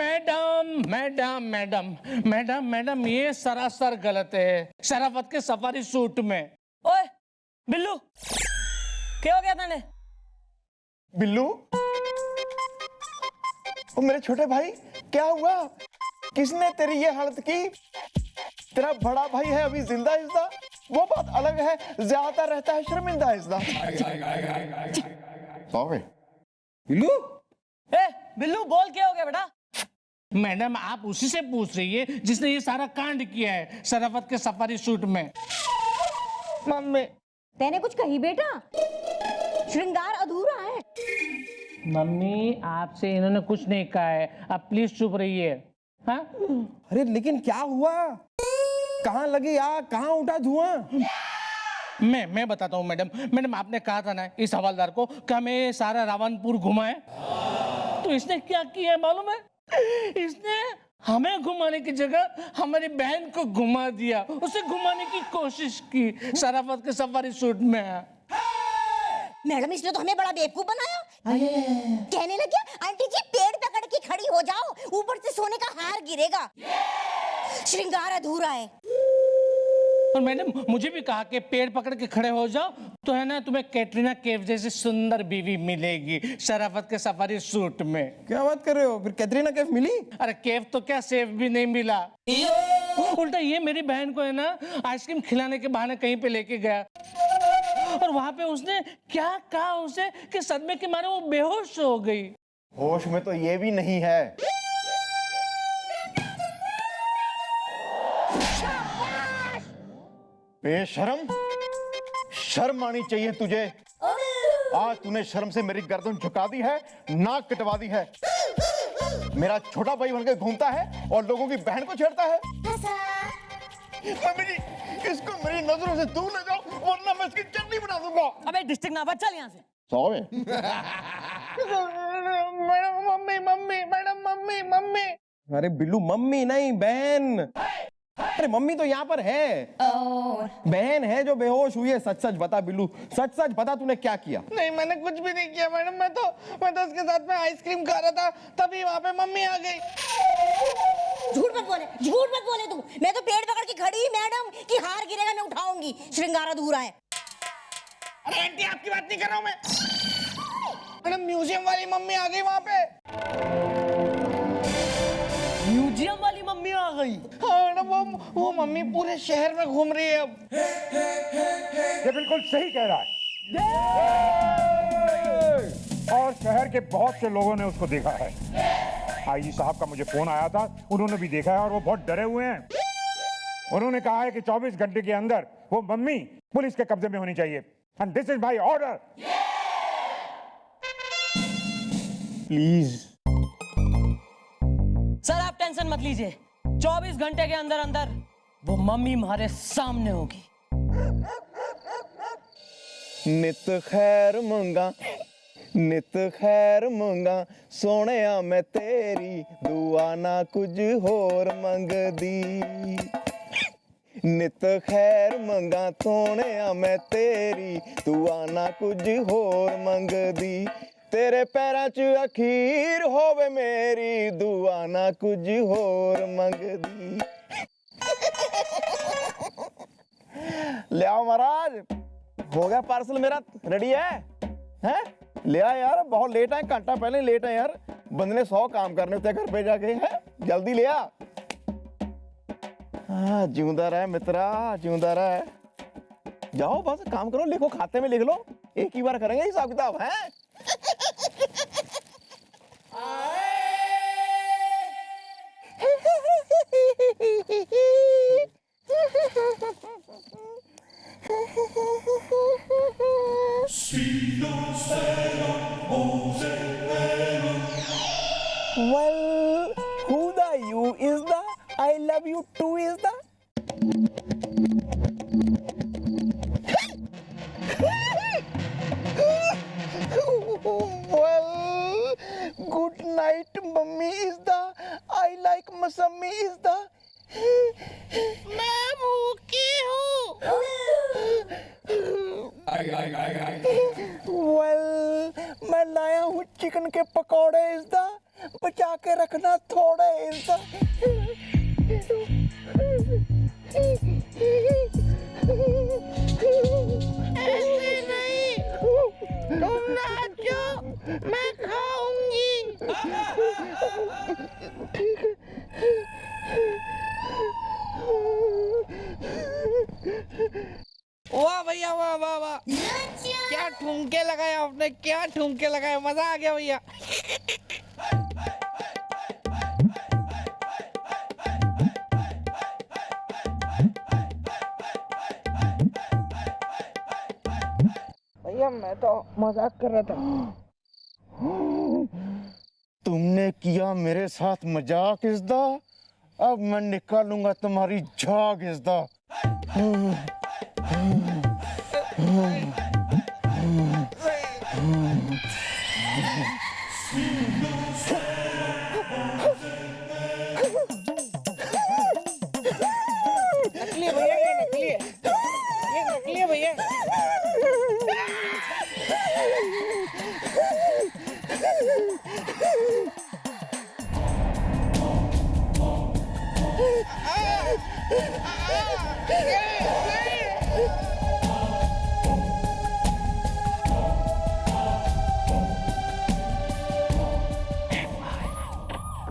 Madam madam madam madam madam ये सरासर गलत है। शराफत के सफारी सूट में। ओए बिल्लू, क्या हो गया तेने? बिल्लू, ओ मेरे छोटे भाई, क्या हुआ? किसने तेरी ये हालत की? तेरा बड़ा भाई है अभी जिंदा इज़्दा, वो बात अलग है, ज्यादा रहता है शर्मिंदा इज़्दा। बिल्लू, ए बिल्लू बोल, क्या हो गया बेटा? मैडम आप उसी से पूछ रही है जिसने ये सारा कांड किया है शराफत के सफारी सूट में। मम्मी, तेने कुछ कही बेटा? श्रृंगार अधूरा है। मम्मी आपसे इन्होंने कुछ नहीं कहा है, आप प्लीज चुप रहिए। हाँ? अरे लेकिन क्या हुआ? कहाँ लगी आग, कहाँ उठा धुआं? मैं बताता हूँ मैडम। मैडम आपने कहा था ना इस हवालदार को कि हमें सारा रावणपुर घुमाए, तो इसने क्या किया है मालूम है? इसने हमें घुमाने की जगह हमारी बहन को घुमा दिया, उसे घुमाने की कोशिश की शराफत के सफारी सूट में। मैडम इसने तो हमें बड़ा बेवकूफ बनाया। कहने लगे आंटी जी पेड़ पकड़ के खड़ी हो जाओ, ऊपर से सोने का हार गिरेगा, श्रृंगार अधूरा है। और मैडम मुझे भी कहा कि पेड़ पकड़ के खड़े हो जाओ तो है ना तुम्हें कैटरीना कैफ जैसी सुंदर बीवी मिलेगी शराफत के सफारी सूट में। क्या बात कर रहे हो? फिर कैटरीना कैफ मिली? अरे कैफ तो क्या, सेफ भी नहीं मिला। उल्टा ये मेरी बहन को है ना आइसक्रीम खिलाने के बहाने कहीं पे लेके गया, और वहां पे उसने क्या कहा उसे कि सदमे के मारे वो बेहोश हो गई। होश में तो ये भी नहीं है। बेशरम, शर्म आनी चाहिए तुझे। आज तूने शर्म से मेरी गर्दन झुका दी है, नाक कटवा दी है। मेरा छोटा भाई बनकर घूमता है और लोगों की बहन को छेड़ता है। मम्मी जी, इसको मेरी नजरों से दूर ले जाओ वरना मैं इसकी चटनी बना दूंगा। अबे डिस्ट्रिक्ट नावा, चल यहाँ से। Madam mummy mummy, madam mummy mummy. अरे बिल्लू, मम्मी नहीं बहन। अरे मम्मी तो यहाँ पर है, बहन है जो बेहोश हुई है। सच सच बता बिल्लू, सच सच बता तूने क्या किया? नहीं मैंने कुछ भी नहीं किया मैडम, मैं तो उसके साथ में आइसक्रीम खा रहा था, तभी वहाँ पे मम्मी आ गई। झूठ मत बोले तू। मैं तो पेड़ पकड़ के खड़ी मैडम कि हार गिरेगा मैं उठाऊंगी, श्रृंगार अधूरा है। अरे आंटी आपकी बात नहीं कर रहा हूँ मैं मैडम, म्यूजियम वाली मम्मी आ गई वहाँ पे। म्यूजियम वाली मम्मी आ गई? हाँ मैडम, वो मम्मी पूरे शहर में घूम रही है अब। ये बिल्कुल सही कह रहा है और शहर के बहुत से लोगों ने उसको देखा है। आईजी साहब का मुझे फोन आया था, उन्होंने भी देखा है और वो बहुत डरे हुए हैं। उन्होंने कहा है कि 24 घंटे के अंदर वो मम्मी पुलिस के कब्जे में होनी चाहिए। And this is my order. Please sir आप टेंशन मत लीजिए, 24 घंटे के अंदर अंदर वो मम्मी हमारे सामने होगी। नित खैर मंगा, नित खैर मंगा, सोनिया मैं तेरी दुआ ना कुछ होर मंगदी। नित खैर मंगा सोनिया मैं तेरी दुआ ना कुछ होर मंगदी। तेरे पैरां च अखीर होवे मेरी दुआ ना कुछ होर मंगदी। ले आओ महाराज, हो गया पार्सल मेरा रेडी है? हैं? ले आ यार, बहुत लेट है, घंटा पहले लेट है यार। बंदे ने 100 काम करने होते घर पे जाके। है जल्दी ले आ। हाँ जिंदा रहे मित्रा, जिंदा रहे। जाओ बस काम करो, लिखो खाते में लिख लो, एक ही बार करेंगे हिसाब किताब। है Well, who the you is the I love you too is the well, good night mummy is the I like masami is the मैं भूखी हूँ। well, मैं लाया हूँ चिकन के पकौड़े इस दा बचा के रखना थोड़े इंसान। नहीं, तुम नाचो, मैं खाऊंगी। वाह भैया, वाह वाह वाह, क्या ठुमके लगाए आपने, क्या ठुमके लगाए, मजा आ गया भैया। भैया मैं तो मजाक कर रहा था। तुमने किया मेरे साथ मजाक इज़दा, अब मैं निकालूंगा तुम्हारी झाग इज़दा। नकली है भैया, ये नकली है, ये नकली है भैया।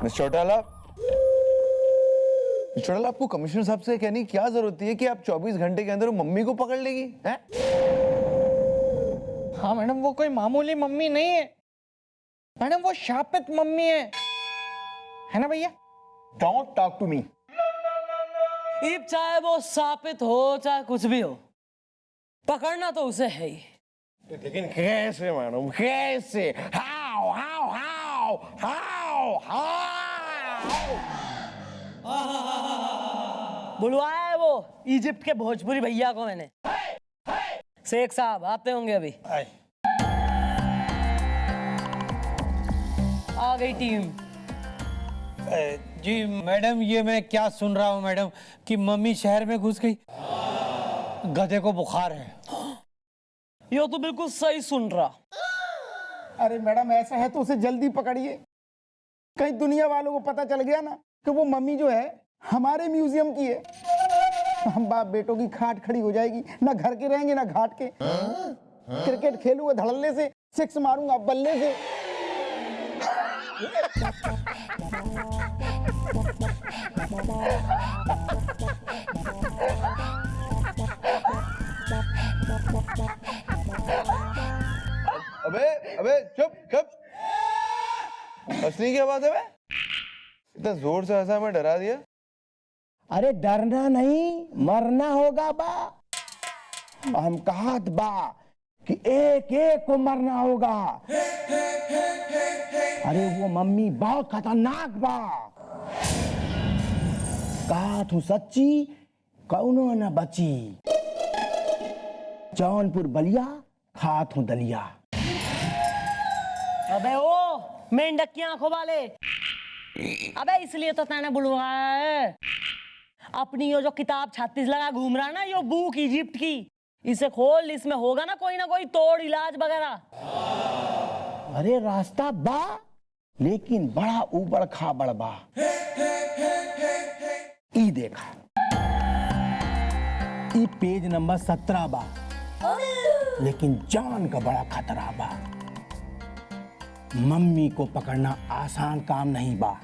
मिस्टर चौटाला, आपको कमिश्नर साहब से कहने की क्या जरूरत है कि आप 24 घंटे के अंदर वो मम्मी को पकड़ लेगी हैं? हाँ मैडम, वो कोई मामूली मम्मी नहीं है मैडम, वो शापित मम्मी है ना भैया? Don't talk to me. इब चाहे वो साबित हो चाहे कुछ भी हो, पकड़ना तो उसे है ही। लेकिन कैसे मैडम, कैसे? How how how how how? बुलवाया है वो इजिप्ट के भोजपुरी भैया को मैंने। शेख साहब आते होंगे अभी। आ गई टीम। जी मैडम, ये मैं क्या सुन रहा हूँ मैडम कि मम्मी शहर में घुस गई, गधे को बुखार है। यो तो बिल्कुल सही सुन रहा। अरे मैडम ऐसा है तो उसे जल्दी पकड़िए, कहीं दुनिया वालों को पता चल गया ना कि वो मम्मी जो है हमारे म्यूजियम की है, हम बाप बेटों की खाट खड़ी हो जाएगी, ना घर के रहेंगे ना घाट के। क्रिकेट खेलूंगा धड़ल्ले से, सिक्स मारूंगा बल्ले से। अबे अबे चुप चुप, असली क्या बात है बे? इतना जोर से हंसा, मैं डरा दिया। अरे डरना नहीं, मरना होगा बा। हम कहात बा कि एक एक को मरना होगा। अरे वो मम्मी बहुत खतरनाक बा, कहा तू सच्ची कौनो न बची। जौनपुर बलिया खात हूं दलिया। अबे ओ मेंढक की आंखों वाले, अबे इसलिए तो तैने बुलवाया है। अपनी यो जो किताब 36 लगा घूम रहा ना, यो बुक इजिप्ट की, इसे खोल, इसमें होगा ना कोई तोड़ इलाज वगैरह। अरे रास्ता बा, लेकिन बड़ा ऊबड़ खाबड़ बा। ई देखा, ई पेज नंबर 17 बा, लेकिन जान का बड़ा खतरा बा। मम्मी को पकड़ना आसान काम नहीं बा।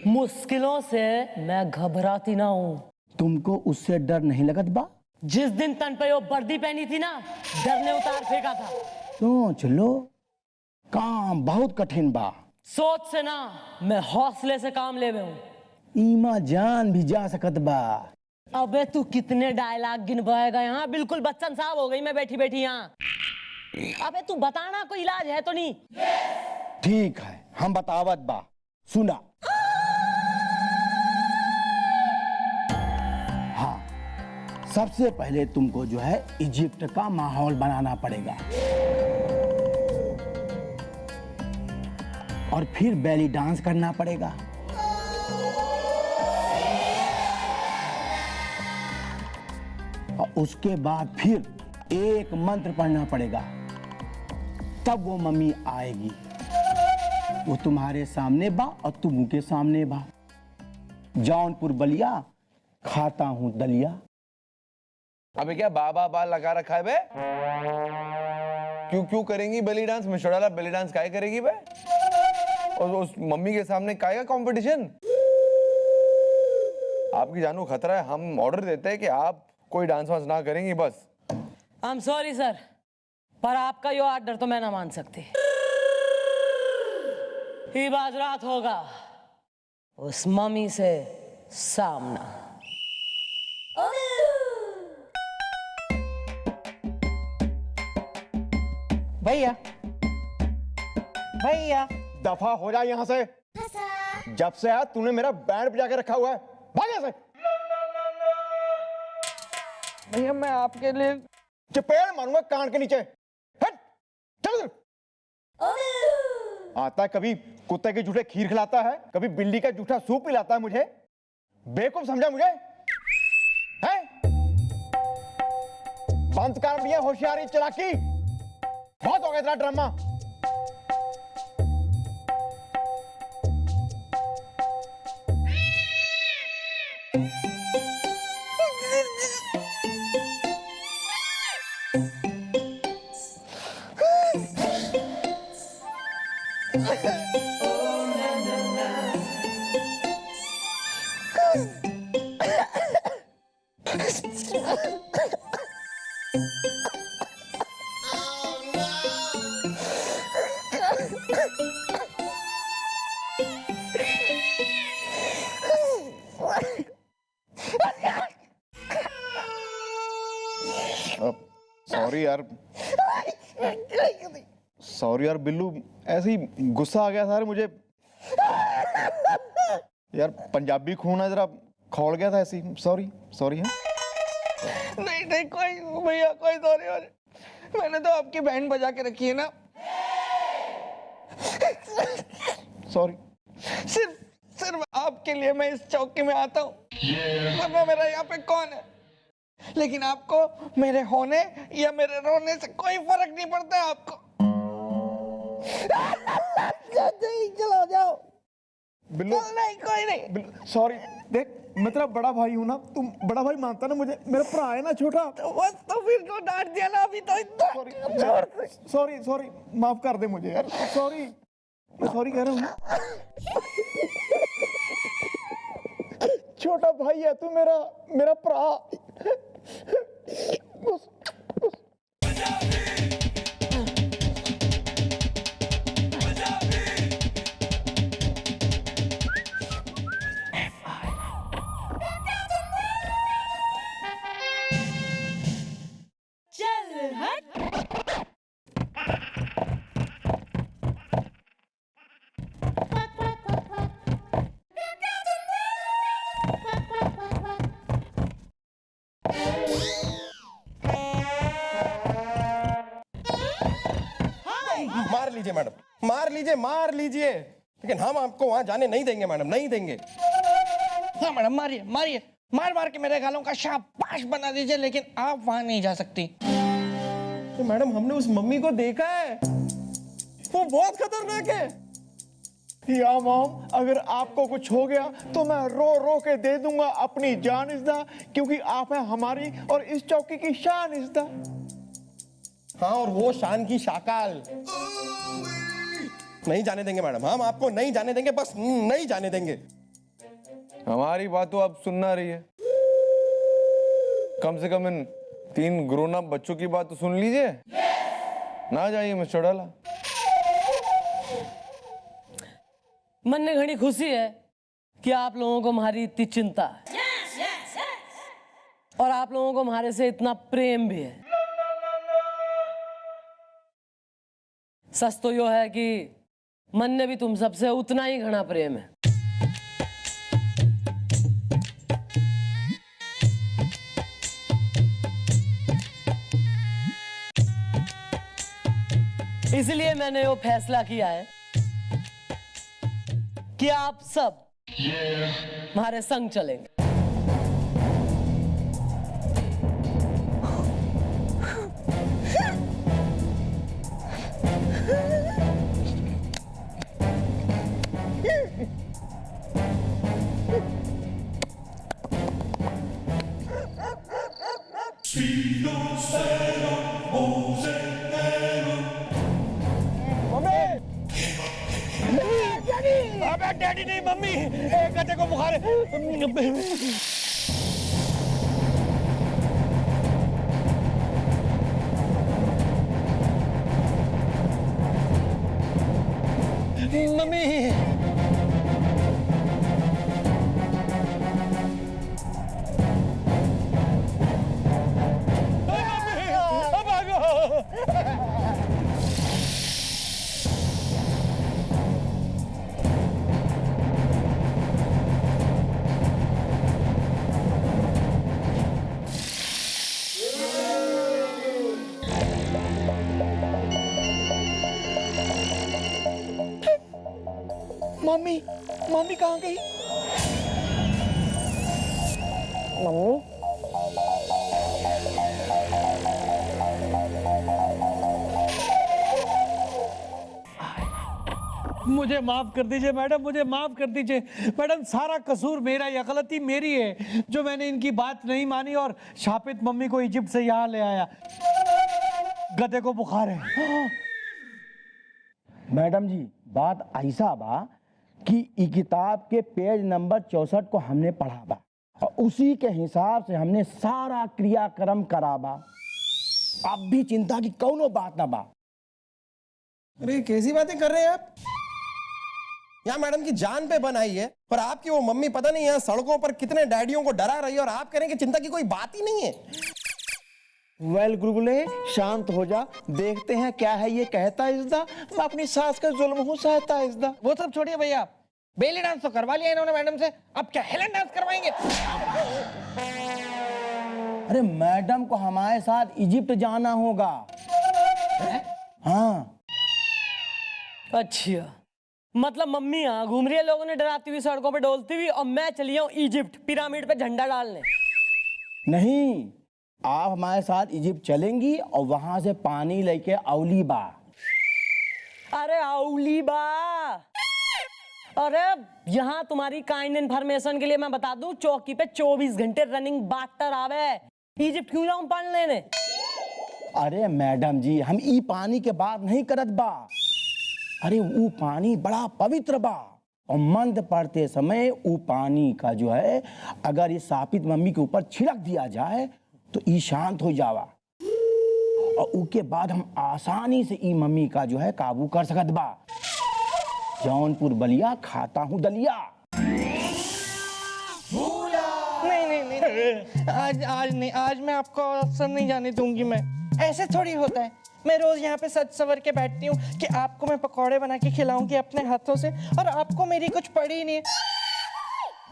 मुश्किलों से मैं घबराती ना हूँ। तुमको उससे डर नहीं लगत बा? जिस दिन तन पे वो वर्दी पहनी थी ना, डर ने उतार फेंका था। सोच लो, काम बहुत कठिन बा। सोच से ना, मैं हौसले से काम ले हूँ। ईमा जान भी जा सकत बा। अबे तू कितने डायलॉग गिनवाएगा यहाँ, बिल्कुल बच्चन साहब हो गई मैं बैठी बैठी यहाँ। अबे तू बताना कोई इलाज है तो नहीं? ठीक है, हम बतावत बा, सुना। हाँ, सबसे पहले तुमको जो है इजिप्ट का माहौल बनाना पड़ेगा, और फिर बेली डांस करना पड़ेगा। और उसके बाद फिर एक मंत्र पढ़ना पड़ेगा, तब वो मम्मी आएगी। वो तुम्हारे सामने बा और तुम उनके सामने बा। जौनपुर बलिया खाता हूं दलिया। अबे क्या बाबा बाल लगा रखा है बे? क्यों क्यों करेंगी बेली डांस? मिस्टर डाला बेली डांस काय करेगी बे? और उस मम्मी के सामने काय का कंपटीशन? आपकी जानू खतरा है। हम ऑर्डर देते हैं कि आप कोई डांस वांस ना करेंगी बस। आई एम सॉरी सर, पर आपका यो ऑर्डर तो मैं ना मान सकती। ही बात रात होगा उस मम्मी से सामना। भैया भैया दफा हो जा यहाँ से। जब से आया तूने मेरा बैंड बजा के रखा हुआ है, भाग यहाँ से। भैया मैं आपके लिए चपेड़ मारूंगा कान के नीचे। हट, चल इधर। आता है कभी कुत्ते के जूठे खीर खिलाता है, कभी बिल्ली का जूठा सूप पिलाता है मुझे। बेवकूफ समझा मुझे है? बंद कर दिया होशियारी चालाकी। बहुत हो गया तेरा ड्रामा। सॉरी यार बिल्लू, ऐसे ही गुस्सा आ गया था मुझे यार। पंजाबी खून है, जरा खौल गया था ऐसे ही। सॉरी सॉरी है। नहीं नहीं कोई भैया कोई सॉरी। मैंने तो आपकी बैंड बजा के रखी है ना। सॉरी। सिर्फ आपके लिए मैं इस चौकी में आता हूँ, वरना मेरा यहाँ पे कौन है। लेकिन आपको मेरे होने या मेरे रोने से कोई फर्क नहीं पड़ता है आपको। चलो जाओ बिल्लू। नहीं कोई नहीं। सॉरी, देख मैं तेरा बड़ा भाई हूँ ना, तुम बड़ा भाई मानता ना मुझे। मेरा भरा है ना छोटा। तो बस तो फिर तो डांट दिया ना अभी तो इतना। सॉरी सॉरी, माफ कर दे मुझे यार। सॉरी, मैं सॉरी कह रहा हूँ। छोटा भाई है तू मेरा, मेरा भरा। मार लीजिए मैडम, मार लीजिए, लेकिन हम आपको वहां जाने नहीं देंगे मैडम, नहीं देंगे। हाँ मैडम मारिए मारिए, मार के मेरे गालों का शाबाश बना दीजिए, लेकिन आप वहां नहीं जा सकती। तो मैडम हमने उस मम्मी को देखा है, वो बहुत खतरनाक है। या मॉम, अगर आपको कुछ हो गया तो मैं रो रो के दे दूंगा अपनी जान इज़्दा, क्योंकि आप है हमारी और इस चौकी की शान इज़्दा। हाँ, और वो शान की शाकाल नहीं जाने देंगे मैडम, हम आपको नहीं जाने देंगे, बस नहीं जाने देंगे। हमारी बात तो आप सुनना रही है, कम से कम इन 3 ग्रोन अप बच्चों की बात तो सुन लीजिए। ना जाइए मिस्टर डाला। मन में घनी खुशी है कि आप लोगों को हमारी इतनी चिंता है, और आप लोगों को हमारे से इतना प्रेम भी है। सच तो यो है कि मन ने भी तुम सबसे उतना ही घना प्रेम है। इसलिए मैंने वो फैसला किया है कि आप सब हमारे संग चलेंगे। अबे डैडी नहीं मम्मी, एक गधे को बुखार है। मम्मी अब भागो। मम्मी मम्मी कहाँ गई? मुझे माफ कर दीजिए मैडम, मुझे माफ कर दीजिए मैडम। सारा कसूर मेरा, यह गलती मेरी है जो मैंने इनकी बात नहीं मानी और शापित मम्मी को इजिप्ट से यहाँ ले आया। गधे को बुखार है। मैडम जी, बात ऐसा बा कि ई किताब के पेज नंबर 64 को हमने पढ़ा बा और उसी के हिसाब से हमने सारा क्रियाक्रम करा बा। अब भी चिंता की कौनो बात ना बा। अरे कैसी बातें कर रहे हैं आप? यहाँ मैडम की जान पे बन आई है, पर आपकी वो मम्मी पता नहीं यहाँ सड़कों पर कितने डैडियों को डरा रही है और आप कह रहे हैं कि चिंता की कोई बात ही नहीं है। वेल गुलगुले, शांत हो जा, देखते हैं क्या है ये कहता इज़्दा। मैं अपनी सास का जुल्म हूँ सहता इज़्दा। वो सब छोड़िए भैया, बेली डांस तो करवा लिया इन्होंने मैडम से, अब क्या हेलन डांस करवाएंगे? अरे मैडम को हमारे साथ इजिप्ट जाना होगा। हाँ। अच्छा, मतलब मम्मी यहाँ घूम रही है, लोगों ने डराती हुई सड़कों पे डोलती हुई, और मैं चली हूँ इजिप्ट पिरामिड पे झंडा डालने। नहीं, आप हमारे साथ इजिप्ट चलेंगी और वहां से पानी लेके औलीबा। अरे औलीबा, अरे यहाँ तुम्हारी काइंड इन्फॉर्मेशन के लिए मैं बता दूं, चौकी पे 24 घंटे रनिंग वाटर आवे। इजिप्ट क्यों जाऊं पानी लेने? अरे मैडम जी, हम ई पानी के बात नहीं करत बा। अरे वो पानी बड़ा पवित्र बा और मंत्र पढ़ते समय वो पानी का जो है, अगर ये शापित मम्मी के ऊपर छिड़क दिया जाए तो ई शांत हो जावा और उसके बाद हम आसानी से ई मम्मी का जो है काबू कर सकत बा। जौनपुर बलिया खाता हूँ दलिया। नहीं, आज नहीं, आज मैं आपको अवसर नहीं जाने दूंगी। मैं ऐसे थोड़ी होता है, मैं रोज यहाँ पे सज सवर के बैठती हूँ कि आपको मैं पकौड़े बना के खिलाऊंगी अपने हाथों से, और आपको मेरी कुछ पड़ी नहीं है।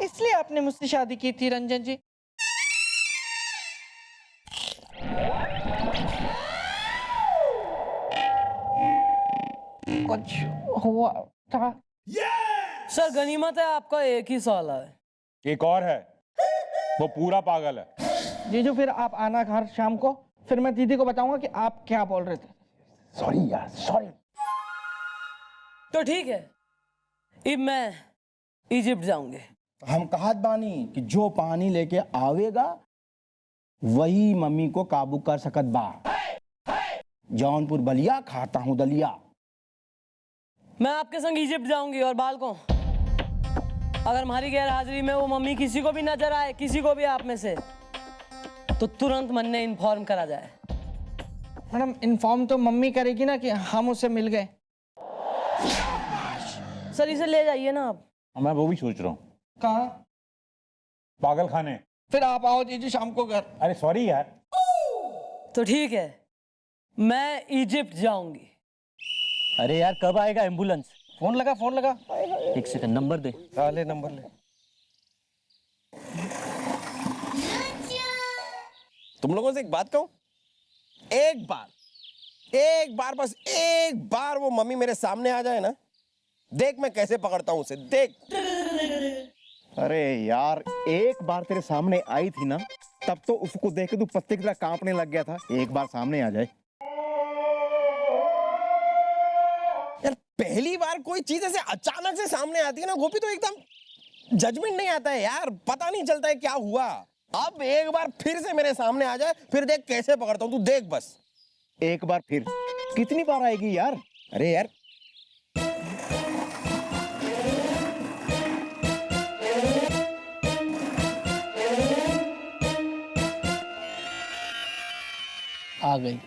इसलिए आपने मुझसे शादी की थी रंजन जी। कुछ हुआ था? सर गनीमत है आपका एक ही साल है। एक और है, वो पूरा पागल है। जीजू फिर आप आना घर शाम को, फिर मैं दीदी को बताऊंगा कि आप क्या बोल रहे थे। सॉरी यार, सॉरी। तो ठीक है, अब मैं इजिप्ट जाऊंगे। हम कहत बानी कि जो पानी लेके आवेगा वही मम्मी को काबू कर सकत बा। जौनपुर बलिया खाता हूँ दलिया। मैं आपके संग इजिप्ट जाऊंगी, और बालकों, अगर हमारी गैर हाजिरी में वो मम्मी किसी को भी नजर आए, किसी को भी आप में से, तो तुरंत मन ने इन्फॉर्म करा जाए। मैडम इन्फॉर्म तो मम्मी करेगी ना कि हम उससे मिल गए। सर इसे ले जाइए ना आप। मैं वो भी सोच रहा हूँ। कहाँ? पागल खाने। फिर आप आओ जीजू शाम को घर। अरे सॉरी यार। तो ठीक है, मैं इजिप्ट जाऊंगी। अरे यार कब आएगा एम्बुलेंस? फोन लगा, फोन लगा। एक सेकंड, नंबर दे। ले नंबर ले। तुम लोगों से एक बात कहूं, एक बार बस एक बार वो मम्मी मेरे सामने आ जाए ना, देख मैं कैसे पकड़ता हूं उसे, देख। अरे यार, एक बार तेरे सामने आई थी ना, तब तो उसको देख के तू पत्ते की तरह कांपने लग गया था। एक बार सामने आ जाए। यार पहली बार कोई चीज ऐसे अचानक से सामने आती है ना गोपी, तो एकदम जजमेंट नहीं आता है यार, पता नहीं चलता है क्या हुआ। अब एक बार फिर से मेरे सामने आ जाए, फिर देख कैसे पकड़ता हूँ, तू देख बस। एक बार फिर कितनी बार आएगी यार? अरे यार, आ गई।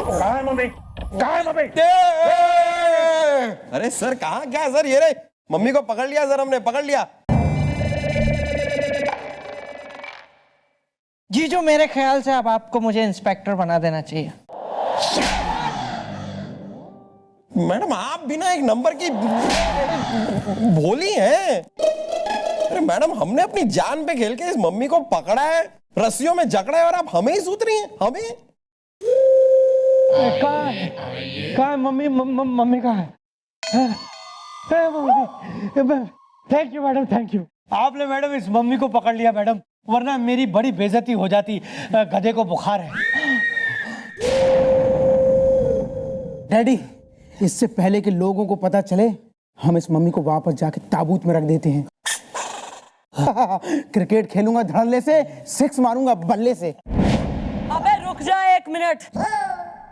कहाँ है मम्मी? कहाँ है मम्मी? अरे सर कहाँ क्या है सर? ये रे, मम्मी को पकड़ लिया सर, हमने पकड़ लिया। जी जो मेरे ख्याल से अब आपको मुझे इंस्पेक्टर बना देना चाहिए। मैडम आप बिना एक नंबर की भोली हैं। अरे मैडम, हमने अपनी जान पे खेल के इस मम्मी को पकड़ा है, रस्सियों में जकड़ा है, और आप हमें ही सूत रही हैं, हमें। कहाँ है मम्मी? मम्मी कहाँ है? Mummy, thank you madam, thank you. आपने मैडम इस मम्मी को पकड़ लिया मैडम, वरना मेरी बड़ी बेइज्जती हो जाती। गधे को बुखार है। डैडी, इससे पहले कि लोगों को पता चले, हम इस मम्मी को वापस जाके ताबूत में रख देते हैं। क्रिकेट खेलूंगा धड़ल्ले से, सिक्स मारूंगा बल्ले से। अबे रुक जा 1 मिनट,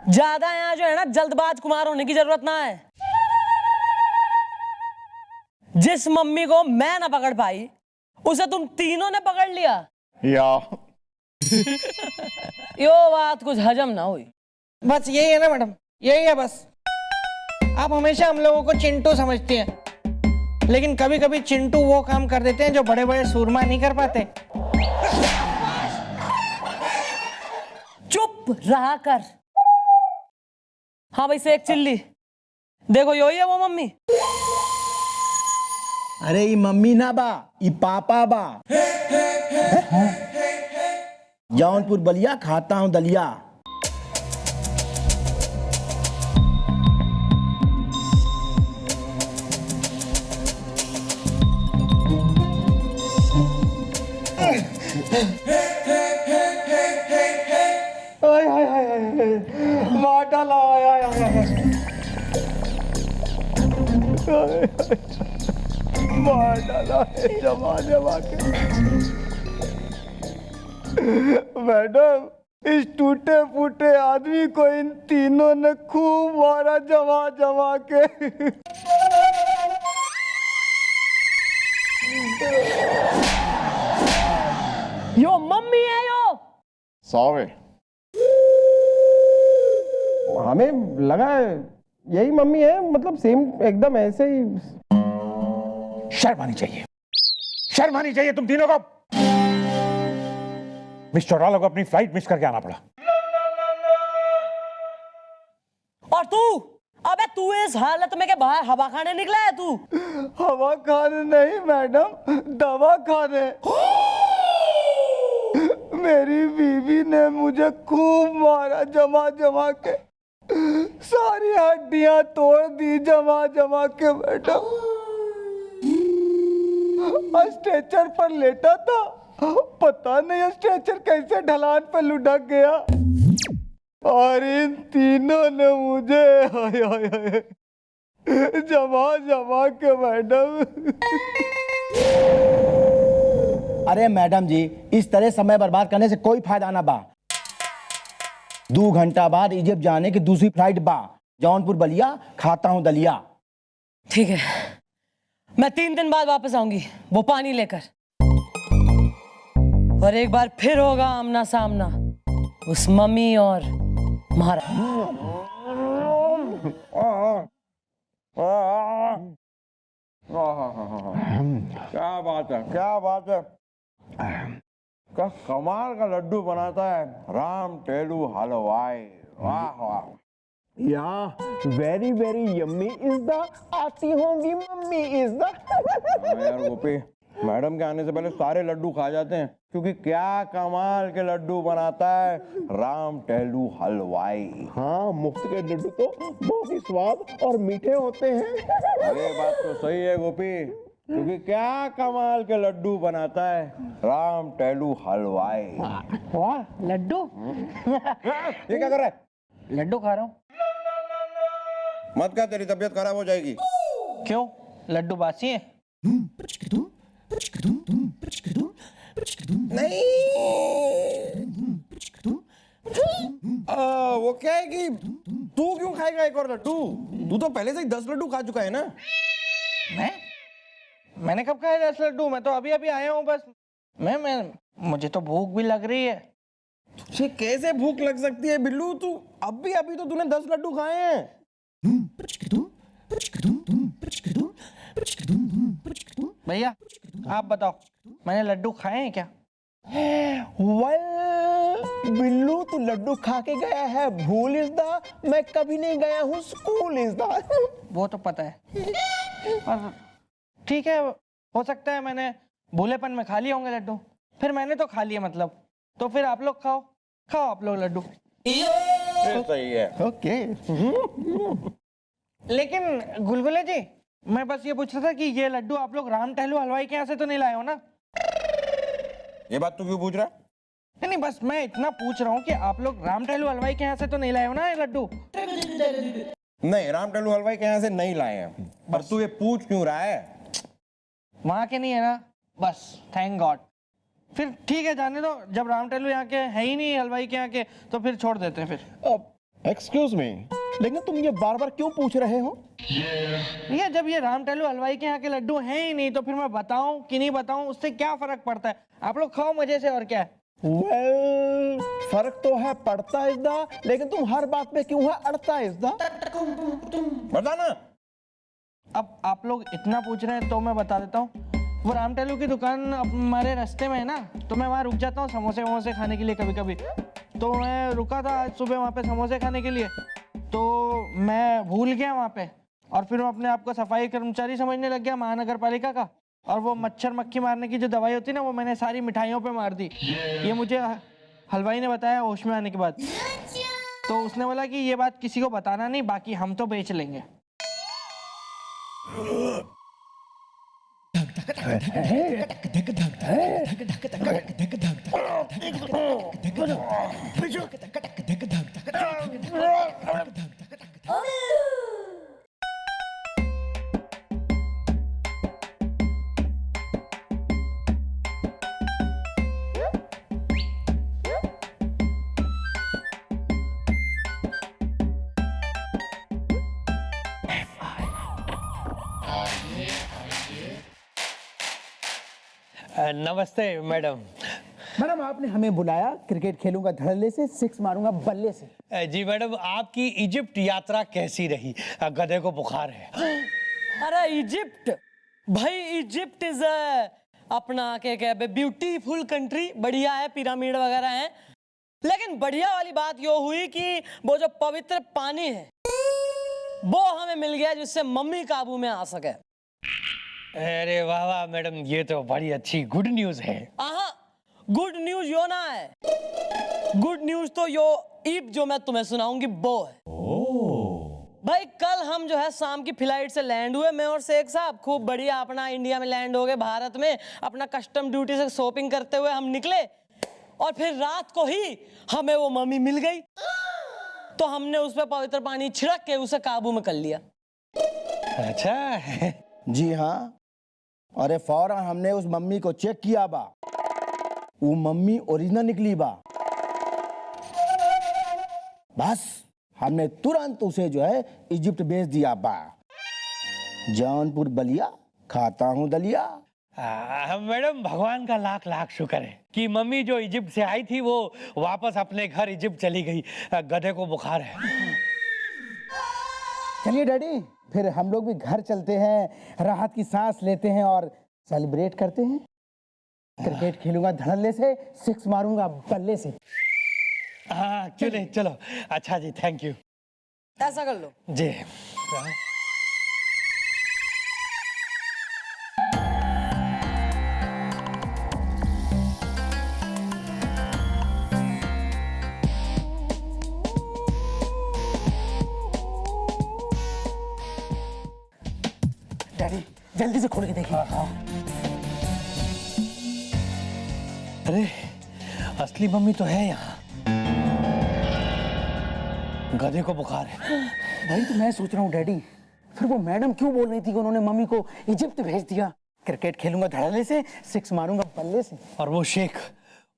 ज्यादा यहाँ जो है ना जल्दबाज कुमार होने की जरूरत ना है। जिस मम्मी को मैं ना पकड़ पाई, उसे तुम तीनों ने पकड़ लिया। यो बात कुछ हजम ना हुई। बस यही है ना मैडम, यही है बस। आप हमेशा हम लोगों को चिंटू समझती हैं, लेकिन कभी कभी चिंटू वो काम कर देते हैं जो बड़े बड़े सूरमा नहीं कर पाते। चुप रहा कर। हाँ भाई से एक चिल्ली देखो, यो ही है वो मम्मी। अरे ये मम्मी ना बा, ये पापा बा। जौनपुर बलिया खाता हूँ दलिया। मार डाला। मार डाला जमा जमा के। मैडम, इस टूटे फूटे आदमी को इन तीनों ने खूब मारा जमा जमा के। यो मम्मी है यो। सॉरी। हमें लगा यही मम्मी है, मतलब सेम एकदम ऐसे ही। शर्म आनी चाहिए, शर्म आनी चाहिए तुम तीनों को। मिस चौटाला को अपनी फ्लाइट मिस करके आना पड़ा। और तू, अबे तू इस हालत में के बाहर हवा खाने निकला है तू? हवा खाने नहीं मैडम, दवा खाने। मेरी बीवी ने मुझे खूब मारा जमा जमा के, सारी हड्डियां तोड़ दी जमा जमा के मैडम। स्ट्रेचर पर लेटा था, पता नहीं स्ट्रेचर कैसे ढलान पर लुढ़क गया, और इन तीनों ने मुझे हाय हाय हाय जमा जमा के मैडम। अरे मैडम जी, इस तरह समय बर्बाद करने से कोई फायदा ना बा। 2 घंटा बाद इजिप्ट जाने की दूसरी फ्लाइट बा, जौनपुर बलिया खाता हूँ दलिया। ठीक है, मैं 3 दिन बाद वापस आऊंगी वो पानी लेकर, और एक बार फिर होगा आमना सामना उस मम्मी और महाराज। क्या बात है, क्या बात है। क्या कमाल का लड्डू बनाता है राम टेलू हलवाई। वाह वाह। Very very yummy is the आती होंगी मम्मी इज द। यार गोपी, मैडम के आने से पहले सारे लड्डू खा जाते हैं, क्योंकि क्या कमाल के लड्डू बनाता है राम टेलू हलवाई। हाँ, मुफ्त के लड्डू तो बहुत ही स्वाद और मीठे होते हैं। अरे बात तो सही है गोपी, क्योंकि क्या कमाल के लड्डू बनाता है राम टेलू हलवाई। वाह, लड्डू। ये क्या कर रहा है? लड्डू खा रहा हूँ। मत खा, तेरी तबीयत खराब हो जाएगी। क्यों? लड्डू बासी है? नहीं वो क्या है कि तू क्यों खाएगा एक और लड्डू? तू तो पहले से ही 10 लड्डू खा चुका है ना। मैंने कब खाया 10 लड्डू? मैं तो अभी अभी आया हूँ बस। मैं मुझे तो भूख भी लग रही है। तुझे कैसे भूख लग सकती है बिल्लू? तू अभी तो तूने 10 लड्डू खाए हैं। भैया आप बताओ, मैंने लड्डू खाए हैं क्या? बिल्लू तू लड्डू खा के गया है, भूल इज द, मैं कभी नहीं गया हूँ, स्कूल इज द। वो तो पता है, और ठीक है, हो सकता है मैंने भूलेपन में खा लिए होंगे लड्डू। फिर मैंने तो खा लिए मतलब, तो फिर आप लोग खाओ आप लोग लड्डू। सही है। ओके। लेकिन गुलगुले जी, मैं बस ये पूछ रहा था कि ये लड्डू आप लोग राम टहलू हलवाई के यहाँ से तो नहीं लाए हो ना? ये बात तू क्यों पूछ रहा है? नहीं, बस मैं इतना पूछ रहा हूँ कि आप लोग राम टहलू हलवाई के यहाँ से तो नहीं लाए हो ना ये लड्डू? नहीं, राम टल्लू हलवाई के यहाँ से नहीं लाए हैं। पर तू ये पूछ क्यों रहा है? वहां के नहीं है ना, बस थैंक गॉड। फिर ठीक है, जाने दो। जब राम टल्लू यहाँ के है ही नहीं हलवाई के यहाँ के, तो फिर छोड़ देते हैं फिर। एक्सक्यूज मी, लेकिन तुम ये बार बार क्यों पूछ रहे हो? भैया जब ये राम टल्लू हलवाई के यहाँ के लड्डू हैं ही नहीं, तो फिर मैं बताऊं कि नहीं बताऊं, उससे क्या फर्क पड़ता है? आप लोग खाओ मजे से, और क्या है। Well, फर्क तो है पड़ता इस दा, लेकिन तुम हर बात पे क्यों है अड़ता इस दा? बता ना। अब आप लोग इतना पूछ रहे हैं तो मैं बता देता हूँ। वो राम टल्लू की दुकान हमारे रास्ते में है ना, तो मैं वहाँ रुक जाता हूँ समोसे वमोसे खाने के लिए कभी कभी। तो मैं रुका था आज सुबह वहाँ पे समोसे खाने के लिए, तो मैं भूल गया वहाँ पे, और फिर मैं अपने आप को सफाई कर्मचारी समझने लग गया महानगर पालिका का। और वो मच्छर मक्खी मारने की जो दवाई होती है ना, वो मैंने सारी मिठाइयों पे मार दी। ये मुझे हलवाई ने बताया होश में आने के बाद। तो उसने बोला कि ये बात किसी को बताना नहीं, बाकी हम तो बेच लेंगे। नमस्ते मैडम। मैडम आपने हमें बुलाया, क्रिकेट खेलूंगा धड़ल्ले से, 6 मारूंगा बल्ले से। जी मैडम, आपकी इजिप्ट यात्रा कैसी रही? गधे को बुखार है। अरे इजिप्ट भाई, इजिप्ट इज अपना क्या ब्यूटीफुल कंट्री, बढ़िया है, पिरामिड वगैरह हैं। लेकिन बढ़िया वाली बात यो हुई कि वो जो पवित्र पानी है वो हमें मिल गया, जिससे मम्मी काबू में आ सके। अरे वाह वाह मैडम, ये तो बड़ी अच्छी गुड न्यूज है। गुड न्यूज यो ना है, गुड न्यूज तो यो ईब जो मैं तुम्हें सुनाऊंगी वो है। भाई कल हम जो है शाम की फ्लाइट से लैंड हुए, मैं और शेख साहब खूब बढ़िया अपना इंडिया में लैंड हो गए, भारत में अपना कस्टम ड्यूटी से शॉपिंग करते हुए हम निकले। और फिर रात को ही हमें वो मम्मी मिल गई, तो हमने उस पर पवित्र पानी छिड़क के उसे काबू में कर लिया। अच्छा। जी हाँ, अरे फौरन हमने उस मम्मी को चेक किया बा, वो मम्मी ओरिजिनल निकली बा। बस हमने तुरंत उसे जो है इजिप्ट भेज दिया बा। जौनपुर बलिया, खाता हूँ दलिया। मैडम भगवान का लाख लाख शुक्र है कि मम्मी जो इजिप्ट से आई थी वो वापस अपने घर इजिप्ट चली गई। गधे को बुखार है। चलिए डैडी, फिर हम लोग भी घर चलते हैं, राहत की सांस लेते हैं और सेलिब्रेट करते हैं। क्रिकेट खेलूंगा धड़ल्ले से, 6 मारूंगा बल्ले से। हाँ क्यों नहीं, चलो। अच्छा जी, थैंक यू। ऐसा कर लो जी। डैडी जल्दी से खोल के देखिए। अरे असली मम्मी तो है यहाँ। गधे को बुखार है। वही तो मैं सोच रहा हूँ डैडी, फिर वो मैडम क्यों बोल रही थी कि उन्होंने मम्मी को इजिप्ट भेज दिया? क्रिकेट खेलूंगा धड़ल्ले से, 6 मारूंगा बल्ले से। और वो शेख,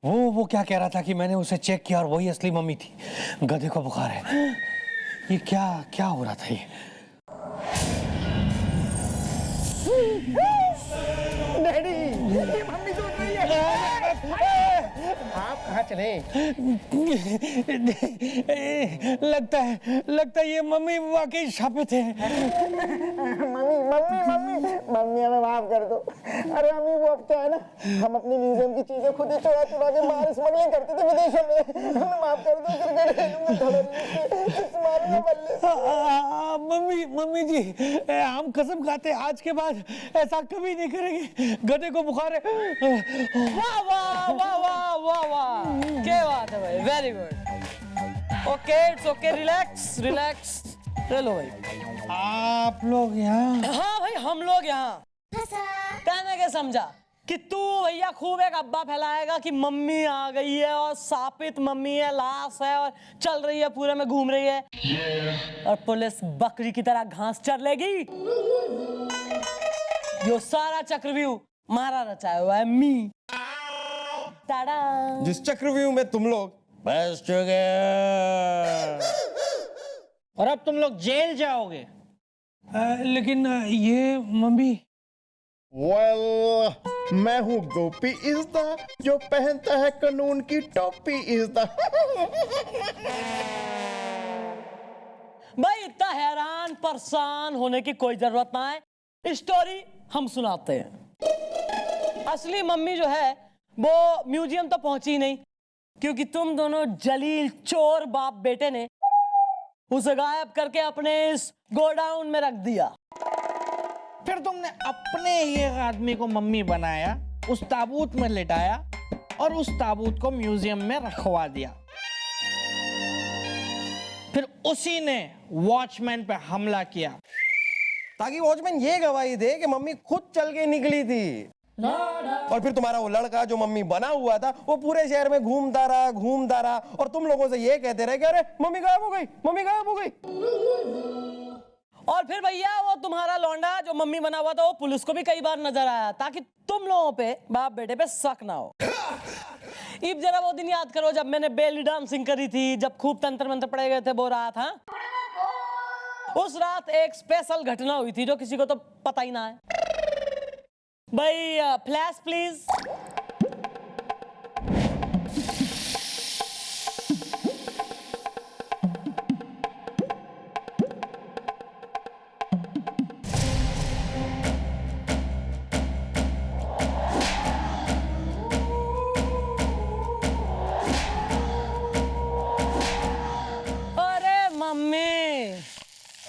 वो क्या कह रहा था कि मैंने उसे चेक किया और वही असली मम्मी थी। गधे को बुखार है। ये क्या हो रहा था ये? डैडी, ये मम्मी तो नहीं है। आप कहाँ चले? लगता है ये मम्मी वाकई शापित है। मम्मी हमें माफ कर दो। अरे मम्मी वो अब क्या है ना, हम अपनी म्यूजियम की चीजें खुद ही चुरा के बाहर स्मगलिंग करते थे विदेशों में। हमें माफ कर दो, क्रिकेट खेलूंगा धड़ल्ले से, 6 मारूंगा बल्ले से। मम्मी जी, हम कसम खाते हैं आज के बाद ऐसा कभी नहीं करेंगे। गधे को बुखार है। वाह वाह वाह वाह वाह वाह, क्या बात है भाई, very good. Okay, it's okay, relax. चलो भाई, आप लोग यहाँ? हाँ भाई, हम लोग यहाँ कहने के समझा कि तू भैया खूब एक अब्बा फैलाएगा कि मम्मी आ गई है और सापित मम्मी है, लाश है और चल रही है, पूरे में घूम रही है और पुलिस बकरी की तरह घास चर लेगी। यो सारा चक्रव्यूह मारा रचाया हुआ है मी। टाडा। जिस चक्रव्यूह में तुम लोग फंस चुके और अब तुम लोग जेल जाओगे। लेकिन ये मम्मी। वेल, मैं हूँ गोपी इज़दा, जो पहनता है कानून की टोपी इज़दा। भाई इतना हैरान परेशान होने की कोई जरूरत ना है, स्टोरी हम सुनाते हैं। असली मम्मी जो है वो म्यूजियम तो पहुंची नहीं, क्योंकि तुम दोनों जलील चोर बाप बेटे ने उसे गायब करके अपने इस गोडाउन में रख दिया। फिर तुमने अपने ही एक आदमी को मम्मी बनाया, उस ताबूत में लिटाया और उस ताबूत को म्यूजियम में रखवा दिया। फिर उसी ने वॉचमैन पे हमला किया ताकि वॉचमैन ये गवाही दे कि मम्मी खुद चल के निकली थी। और फिर तुम्हारा वो लड़का जो मम्मी बना हुआ था वो पूरे शहर में घूमता रहा और तुम लोगों से ये कहते रहे कि अरे मम्मी गायब हो गई। और फिर भैया वो तुम्हारा लौंडा जो मम्मी बना हुआ था वो पुलिस को भी कई बार नजर आया, ताकि तुम लोगों पे, बाप बेटे पे शक ना हो। इब जरा वो दिन याद करो जब मैंने बेली डांसिंग करी थी, जब खूब तंत्र मंत्र पड़े गए थे वो रात। हाँ, उस रात एक स्पेशल घटना हुई थी जो किसी को तो पता ही ना है। भाई फ्लैश प्लीज।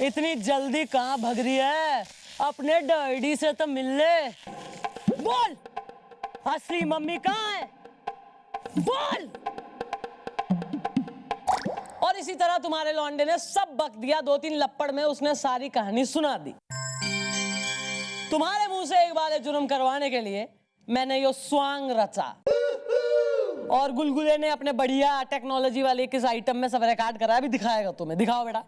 इतनी जल्दी कहाँ भाग रही है? अपने डैडी से तो मिल ले। बोल, असली मम्मी कहाँ है? बोल। और इसी तरह तुम्हारे लौंडे ने सब बक दिया। 2-3 लपड़ में उसने सारी कहानी सुना दी। तुम्हारे मुंह से एक बार जुर्म करवाने के लिए मैंने यो स्वांग रचा और गुलगुले ने अपने बढ़िया टेक्नोलॉजी वाले किस आइटम में सब रिकॉर्ड करा, अभी दिखाएगा तुम्हें। दिखाओ बेटा।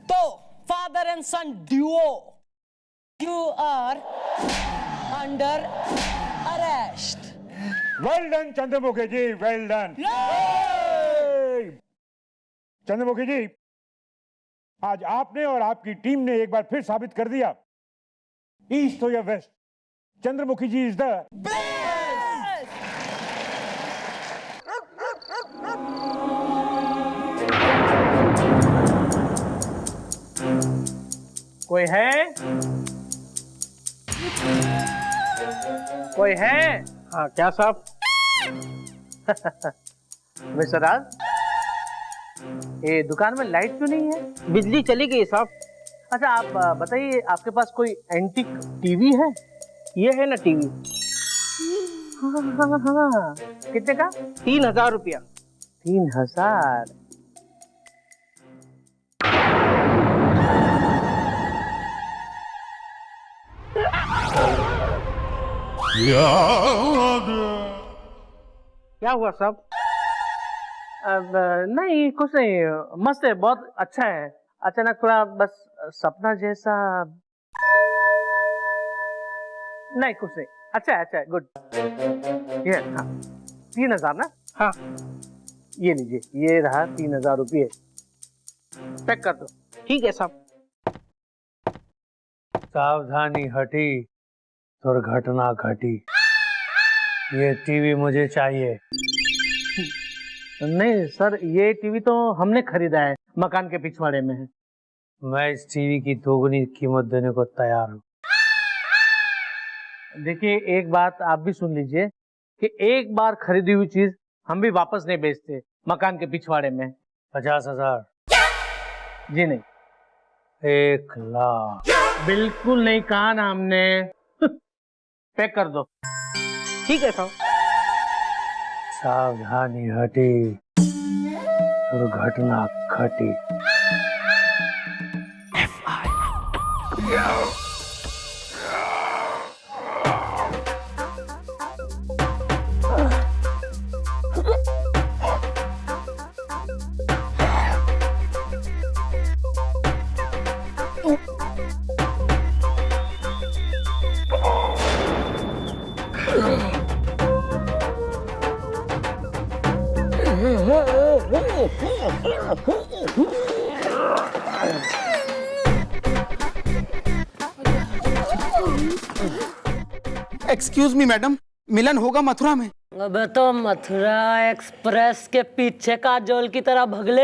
तो father and son duo, you are under arrest. Well done Chandramukhi ji, well done. Chandramukhi ji, आज आपने और आपकी टीम ने एक बार फिर साबित कर दिया, ईस्ट हो या west, Chandramukhi ji is the कोई है? कोई है? हाँ, क्या साहब? मिस्टर राज, ये दुकान में लाइट क्यों नहीं है? बिजली चली गई साहब। अच्छा आप बताइए, आपके पास कोई एंटीक टीवी है? ये है ना टीवी। हाँ, कितने का? 3000 रुपया। 3000? क्या हुआ साहब? नहीं कुछ नहीं, मस्त है, बहुत अच्छा है। अचानक थोड़ा बस सपना जैसा। नहीं कुछ नहीं, अच्छा है गुड। ये हाँ 3000 ना? हाँ ये लीजिए, ये रहा 3000 रुपये, पैक कर दो। ठीक है साहब। सावधानी हटी, दुर्घटना घटी। ये टीवी मुझे चाहिए। नहीं सर, ये टीवी तो हमने खरीदा है, मकान के पिछवाड़े में है। मैं इस टीवी की दोगुनी कीमत देने को तैयार हूँ। देखिए एक बात आप भी सुन लीजिए कि एक बार खरीदी हुई चीज हम भी वापस नहीं बेचते मकान के पिछवाड़े में। 50,000। जी नहीं। 1,00,000। बिल्कुल नहीं कहा ना हमने। पैक कर दो। ठीक है साहब। सावधानी हटी, दुर्घटना घटी। एक्सक्यूज मी मैडम, मिलन होगा मथुरा में? अबे तो मथुरा एक्सप्रेस के पीछे काजोल की तरह भगले।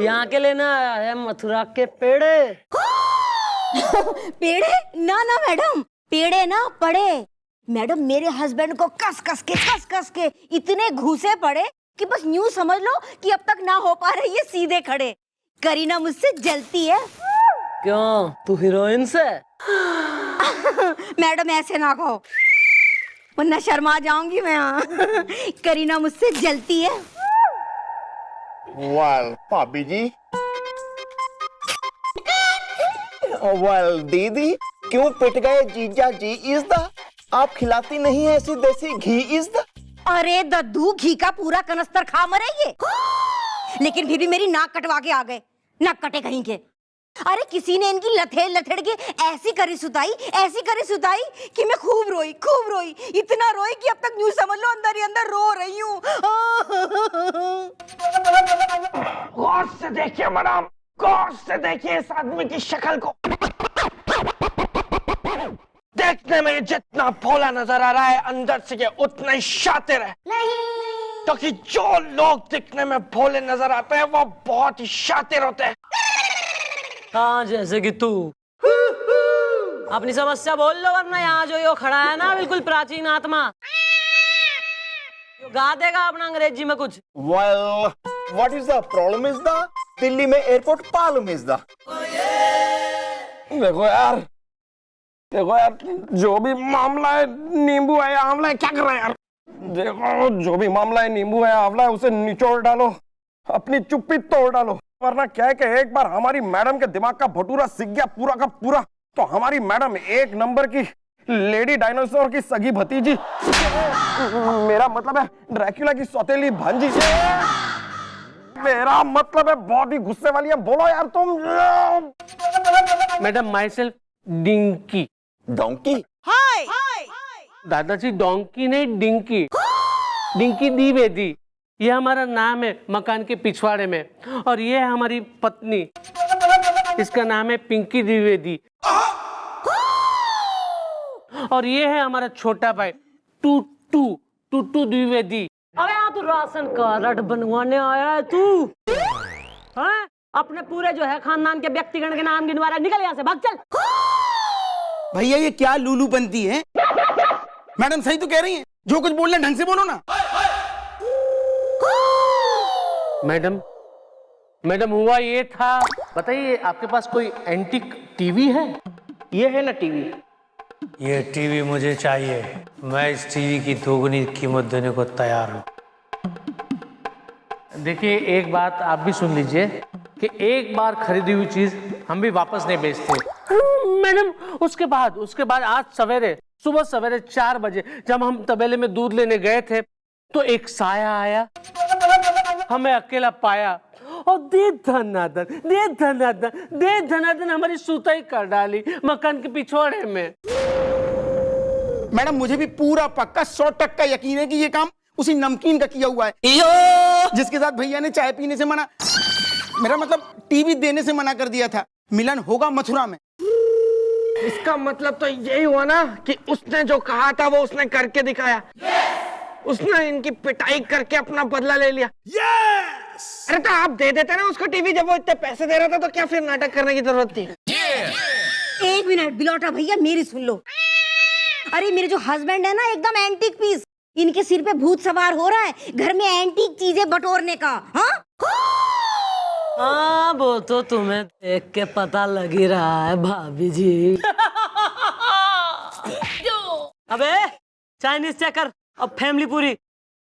यहाँ के लेना आया है मथुरा के पेड़े। पेड़े? ना ना मैडम, पेड़े ना पड़े। मैडम मेरे हस्बैंड को कस कस के इतने घूसे पड़े कि बस यूं समझ लो कि अब तक ना हो पा रहे ये सीधे खड़े। करीना मुझसे जलती है। क्यों, तू हीरोइन से? मैडम ऐसे ना कहो वरना शर्मा जाऊंगी मैं। करीना मुझसे जलती है। वेल भाभी जी, वेल दीदी, क्यों पिट गए जीजा जी? इज द आप खिलाती नहीं है ऐसी देसी घी? इज द अरे दद्दू, घी का पूरा कनस्तर खा मरे ये। लेकिन फिर भी मेरी नाक कटवा के आ गए, नाक कटे कहीं के। अरे किसी ने इनकी लथेड़ के ऐसी करी सुताई कि मैं खूब रोई, इतना रोई कि अब तक यूं समझ लो अंदर ही अंदर रो रही हूँ। गौर से देखिए मैडम, गौर से देखिए इस आदमी की शक्ल को। देखने में जितना भोला नजर आ रहा है, अंदर से ये उतना ही शातिर है। क्योंकि जो लोग दिखने में भोले नजर आते हैं वो बहुत ही शातिर होते हैं। हाँ, जैसे कि तू। अपनी समस्या बोल लो, वरना यहाँ जो यो खड़ा है ना, बिल्कुल प्राचीन आत्मा, यो गा देगा अपना अंग्रेजी में कुछ। Well what is the problem? Is the Delhi में एयरपोर्ट पालम इज द। देखो यार, जो भी मामला है, नींबू है या आंवला है, क्या कर रहा है यार? देखो, जो भी मामला है, नींबू है आंवला है, उसे निचोड़ डालो, अपनी चुप्पी तोड़ डालो। वरना क्या है कि एक बार हमारी मैडम के दिमाग का भटूरा सीख गया पूरा का पूरा, तो हमारी मैडम एक नंबर की लेडी डायनासोर की सगी भतीजी, मेरा मतलब है ड्रैक्युला की सौतेली भांजी, मेरा मतलब है बहुत ही गुस्से वाली है। बोलो यार तुम। Madam myself Dinky. Donkey? Hi दादाजी डोंकी नहीं, डिंकी। डिंकी द्विवेदी, ये हमारा नाम है मकान के पिछवाड़े में। और ये है हमारी पत्नी, इसका नाम है पिंकी द्विवेदी। और ये है हमारा छोटा भाई टूटू द्विवेदी। अबे यहाँ तू राशन कार्ड बनवाने आया है तू? हाँ? अपने पूरे जो है खानदान के व्यक्तिगण के नाम गिनवा रहा है, निकल यहाँ से, भाग चल। भैया ये क्या लूलू बनती है? मैडम सही तो कह रही हैं, जो कुछ बोल रहे ढंग से बोलो ना। मैडम हुआ ये था, बताइए आपके पास कोई एंटीक टीवी है? ये है ना टीवी। ये टीवी मुझे चाहिए। मैं इस टीवी की दोगुनी कीमत देने को तैयार हूँ। देखिए एक बात आप भी सुन लीजिए कि एक बार खरीदी हुई चीज हम भी वापस नहीं बेचते। मैडम उसके बाद आज सुबह सवेरे 4 बजे जब हम तबेले में दूध लेने गए थे, तो एक साया आया, हमें अकेला पाया और दे धनादन हमारी सुताई कर डाली मकान के पिछवाड़े में। मैडम मुझे भी पूरा पक्का 100% यकीन है कि ये काम उसी नमकीन का किया हुआ है जिसके साथ भैया ने चाय पीने से मना, मेरा मतलब टीवी देने से मना कर दिया था। मिलन होगा मथुरा में। इसका मतलब तो यही हुआ ना कि उसने जो कहा था वो उसने करके दिखाया। उसने इनकी पिटाई करके अपना बदला ले लिया। अरे तो आप दे देते ना उसको टीवी, जब वो इतने पैसे दे रहा था तो क्या फिर नाटक करने की जरूरत थी? एक मिनट बिलौटा भैया, मेरी सुन लो। अरे मेरे जो हस्बैंड है ना, एकदम एंटीक पीस, इनके सिर पे भूत सवार हो रहा है घर में एंटीक चीजें बटोरने का। हाँ हाँ, वो तो तुम्हें देख के पता लग ही रहा है भाभी जी। अबे चाइनीज चेकर, अब फैमिली पूरी,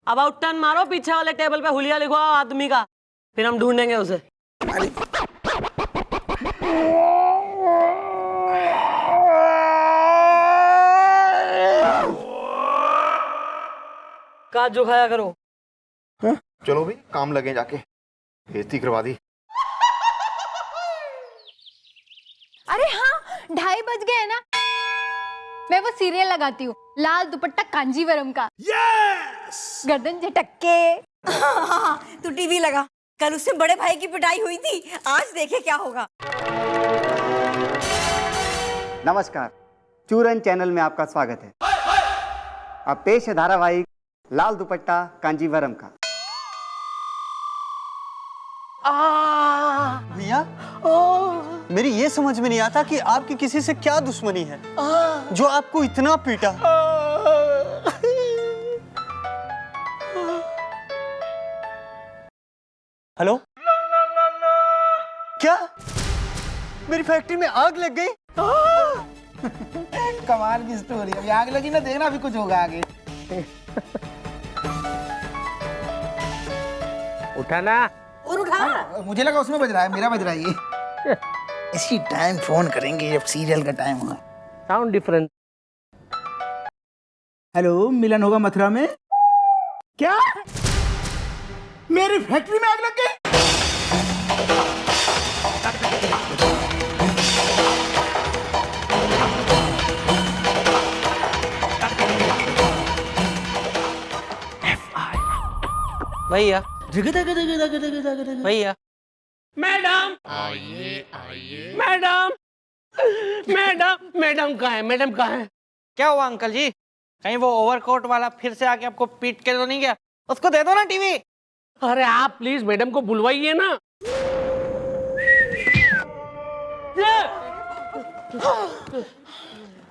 अब आउट टर्न मारो, पीछे वाले टेबल पे हुलिया लिखो आदमी का, फिर हम ढूंढेंगे उसे। काजू खाया करो। चलो भाई काम लगे, जाके बेइज्जती करवा दी। अरे हाँ, 2:30 बज गए हैं ना। मैं वो सीरियल लगाती हूँ, लाल दुपट्टा कांजीवरम का। गर्दन झटक के। तू टीवी लगा, कल उससे बड़े भाई की पिटाई हुई थी, आज देखे क्या होगा। नमस्कार, चूरन चैनल में आपका स्वागत है। अब पेश है धारावाहिक लाल दुपट्टा कांजीवरम का। भैया, मेरी ये समझ में नहीं आता कि आपकी किसी से क्या दुश्मनी है जो आपको इतना पीटा। हेलो, क्या मेरी फैक्ट्री में आग लग गई? कमाल की स्टोरी। अभी आग लगी ना, देखना अभी कुछ होगा आगे। उठाना और उठा। मुझे लगा उसमें बज रहा है, मेरा बज रहा है ये। इसी टाइम फोन करेंगे जब सीरियल का टाइम होगा। Sound different. हेलो, मिलन होगा मथुरा में। क्या मेरी फैक्ट्री में आग लग गई? भैया भैया, मैडम मैडम मैडम मैडम कहाँ है? मैडम कहाँ है? क्या हुआ अंकल जी? कहीं वो ओवरकोट वाला फिर से आके आपको पीट के तो नहीं गया? उसको दे दो ना टीवी। अरे आप प्लीज मैडम को बुलवाइए ना।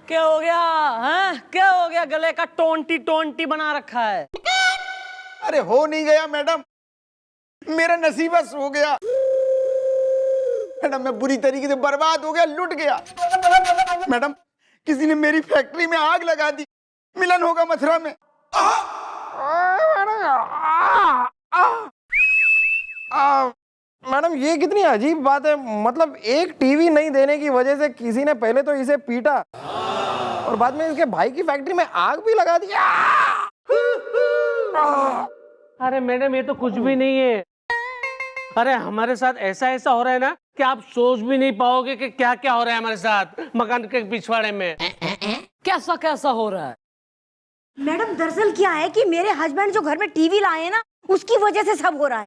क्या हो गया? हाँ, क्या हो गया? गले का टोंटी बना रखा है। अरे हो नहीं गया मैडम, मेरा नसीबस हो गया। मैडम मैं बुरी तरीके से बर्बाद हो गया, लुट गया। मैडम किसी ने मेरी फैक्ट्री में आग लगा दी। मिलन होगा मथुरा में। मैडम ये कितनी अजीब बात है। मतलब एक टीवी नहीं देने की वजह से किसी ने पहले तो इसे पीटा और बाद में इसके भाई की फैक्ट्री में आग भी लगा दी। अरे मैडम ये तो कुछ भी नहीं है। अरे हमारे साथ ऐसा हो रहा है ना कि आप सोच भी नहीं पाओगे कि क्या क्या हो रहा है हमारे साथ मकान के पिछवाड़े में। कैसा हो रहा है? मैडम दरअसल क्या है कि मेरे हस्बैंड जो घर में टीवी लाए हैं ना, उसकी वजह से सब हो रहा है।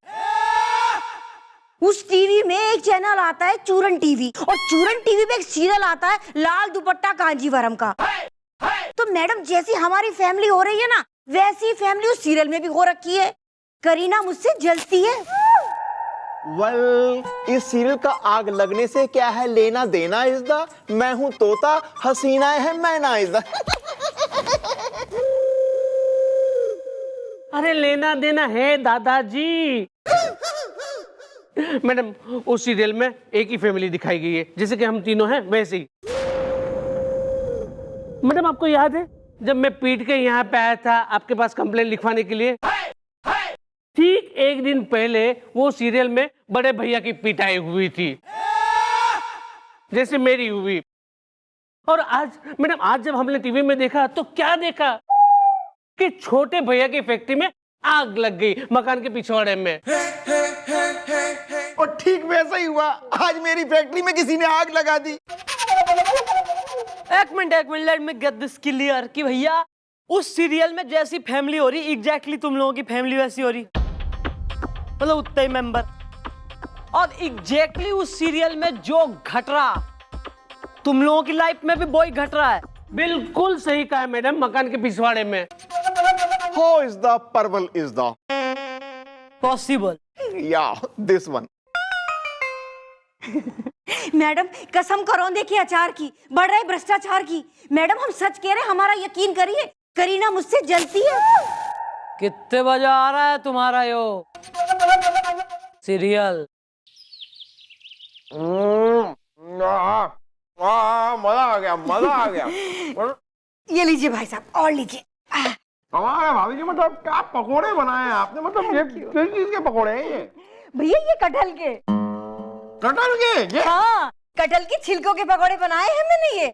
उस टीवी में एक चैनल आता है चूरन टीवी, और चूरन टीवी पे एक सीरियल आता है लाल दुपट्टा कांजीवरम का। तो मैडम जैसी हमारी फैमिली हो रही है ना, वैसी फैमिली उस सीरियल में भी हो रखी है। करीना मुझसे जलती है। इस सीरियल का आग लगने से क्या है लेना देना इज़दा? मैं हूं तोता, हसीना है मैना इज़दा। अरे लेना देना है दादाजी। मैडम उस सीरियल में एक ही फैमिली दिखाई गई है, जैसे कि हम तीनों हैं वैसे ही। मैडम आपको याद है जब मैं पीट के यहाँ पे आया था आपके पास कंप्लेंट लिखवाने के लिए? ठीक एक दिन पहले वो सीरियल में बड़े भैया की पिटाई हुई थी, जैसे मेरी हुई। और आज मैडम, आज जब हमने टीवी में देखा तो क्या देखा कि छोटे भैया की फैक्ट्री में आग लग गई मकान के पिछवाड़े में। और ठीक वैसा ही हुआ, आज मेरी फैक्ट्री में किसी ने आग लगा दी। एक minute let me get this clear कि भैया उस सीरियल में जैसी फैमिली हो रही एग्जैक्टली तुम लोगों की फैमिली वैसी हो रही, मतलब उतने ही मेंबर, और एग्जैक्टली उस सीरियल में जो घट रहा तुम लोगों की लाइफ में भी वही घट रहा है। बिल्कुल सही कहा है मैडम, मकान के पिछवाड़े में। How is the purple is the possible. yeah this one। Madam कसम करो देखिए अचार की, बढ़ रहे भ्रष्टाचार की। मैडम हम सच कह रहे हैं, हमारा यकीन करिए, करीना मुझसे जलती है। कितने बजे आ रहा है तुम्हारा यो सीरियल? मजा आ गया, मजा आ गया। ये लीजिए भाई साहब, और लीजिए। हमारे भाभी जी, मतलब क्या पकोड़े बनाए हैं आपने, मतलब ये किस चीज के पकोड़े हैं ये? भैया ये कटहल के। कटहल के? ये हाँ, कटहल के छिलकों के पकौड़े बनाए हैं मैंने ये।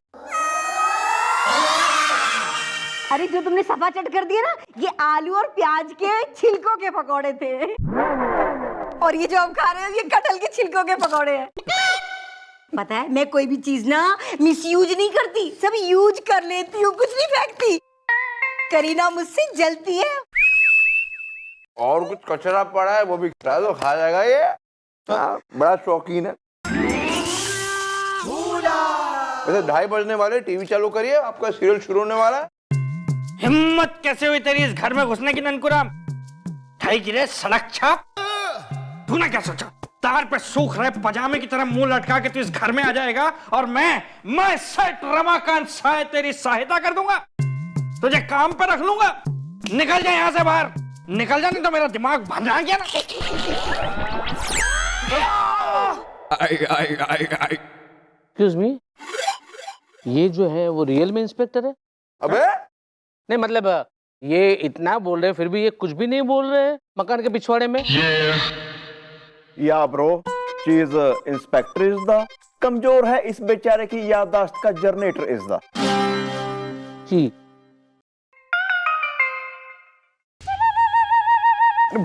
अरे जो तुमने सफा चट कर दिया ना, ये आलू और प्याज के छिलकों के पकौड़े थे। और ये जो आप खा रहे हो ये कटहल के छिलकों के पकौड़े हैं। पता है मैं कोई भी चीज ना मिसयूज नहीं करती, सब यूज कर लेती हूँ, कुछ नहीं फेंकती। करीना मुझसे जलती है। और कुछ कचरा पड़ा है वो भी तो खा जाएगा ये। बड़ा शौकीन है। वैसे 2:30 बजने वाले, टीवी चालू करिए, आपका सीरियल शुरू होने वाला है। हिम्मत कैसे हुई तेरी इस घर में घुसने की ननकुराम? ठाई गिरे सड़क छाप। तूने क्या सोचा तार पे सूख रहे पजामे की तरह मुंह लटका के तू इस घर में आ जाएगा और मैं सेठ रमाकांत साय तेरी सहायता कर दूंगा, तुझे काम पे रख लूंगा? निकल जा यहाँ से बाहर, निकल जा, नहीं तो मेरा दिमाग भंजा गया ना। एक्सक्यूज मी, ये जो है वो रियल में इंस्पेक्टर है? अबे नहीं मतलब ये इतना बोल रहे फिर भी ये कुछ भी नहीं बोल रहे मकान के पिछवाड़े में। या ब्रो, चीज इंस्पेक्टर इज द कमजोर है इस बेचारे की याददाश्त का जनरेटर इज द जी।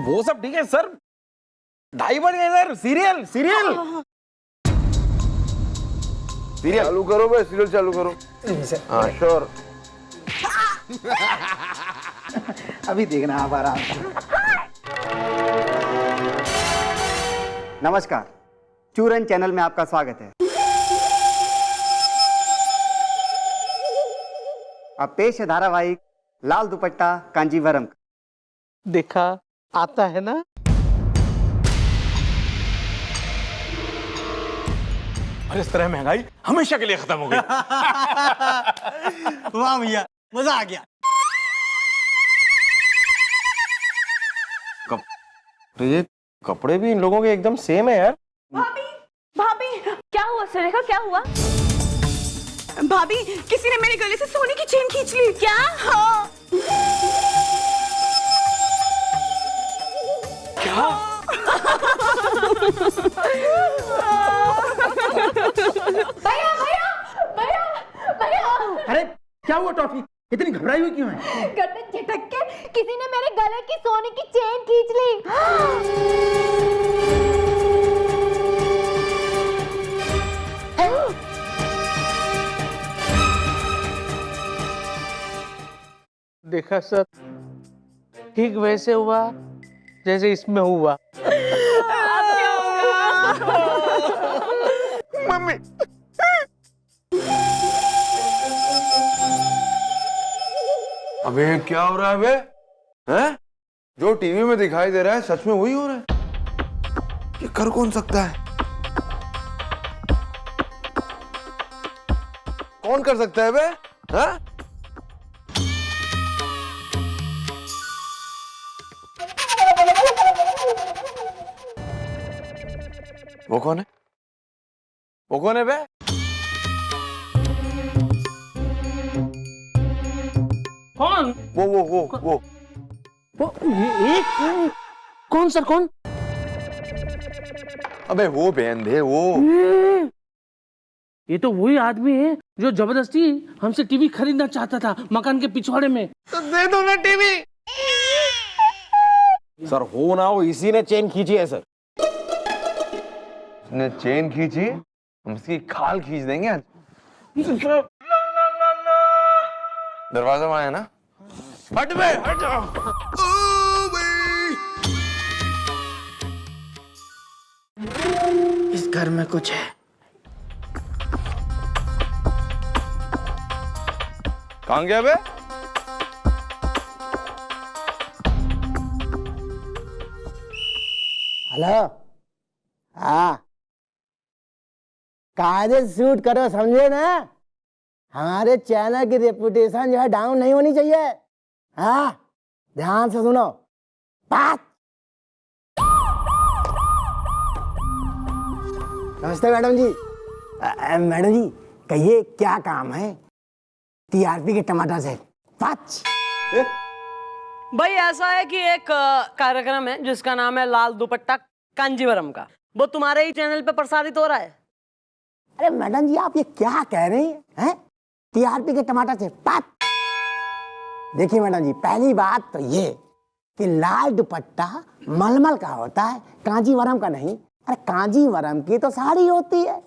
वो सब ठीक है सर, 2:30 बज गए सर। सीरियल सीरियल सीरियल चालू करो बे, सीरियल चालू करो। हाँ श्योर। अभी देखना आप आराम से। नमस्कार, चूरन चैनल में आपका स्वागत है। अब पेश है धारावाहिक लाल दुपट्टा कांजीवरम। देखा आता है ना। और इस तरह महंगाई हमेशा के लिए खत्म हो गई। वाह भैया, मजा आ गया। ये कपड़े भी इन लोगों के एकदम सेम है यार। भाभी, भाभी क्या हुआ सुरेखा, क्या हुआ? भाभी किसी ने मेरे गले से सोने की चेन खींच ली। क्या? हाँ। क्या? भैया भैया भैया भैया, अरे क्या हुआ टॉफी, इतनी घबराई हुई क्यों है? गर्दन झटक के किसी ने मेरे गले की सोने की चेन खींच ली। देखा सर, ठीक वैसे हुआ जैसे इसमें हुआ। मम्मी अबे क्या हो रहा है बे? हैं? जो टीवी में दिखाई दे रहा है सच में वही हो रहा है? ये कर कौन सकता है? कौन कर सकता है बे? हैं? वो कौन है? वो कौन है बे? कौन? वो ये कौन सर, कौन? अबे वो बेंधे वो। ये तो वही आदमी है जो जबरदस्ती हमसे टीवी खरीदना चाहता था मकान के पिछवाड़े में। तो दे दो ना टीवी। सर हो ना हो इसी ने चेन खींची है सर। उसने चेन खींची, हम उसकी खाल खींच देंगे आज। दरवाजा वहां है ना? हट बे, हट जाओ। इस घर में कुछ है। कहाँ गया बे? हेलो, हाँ, कायदे से शूट करो, समझे ना? हमारे चैनल की रेपुटेशन जो है डाउन नहीं होनी चाहिए। हाँ, ध्यान से सुनो। बात। नमस्ते मैडम जी। मैडम जी, कहिए क्या काम है? टीआरपी के टमाटर से पाँच। भाई ऐसा है कि एक कार्यक्रम है जिसका नाम है लाल दुपट्टा कांजीवरम का, वो तुम्हारे ही चैनल पे प्रसारित हो रहा है। अरे मैडम जी, आप ये क्या कह रही हैं? टीआरपी के टमाटर से पाँच। देखिए मैडम जी, पहली बात तो ये कि लाल दुपट्टा मलमल का होता है, कांजीवरम का नहीं। अरे कांजीवरम की तो साड़ी होती है?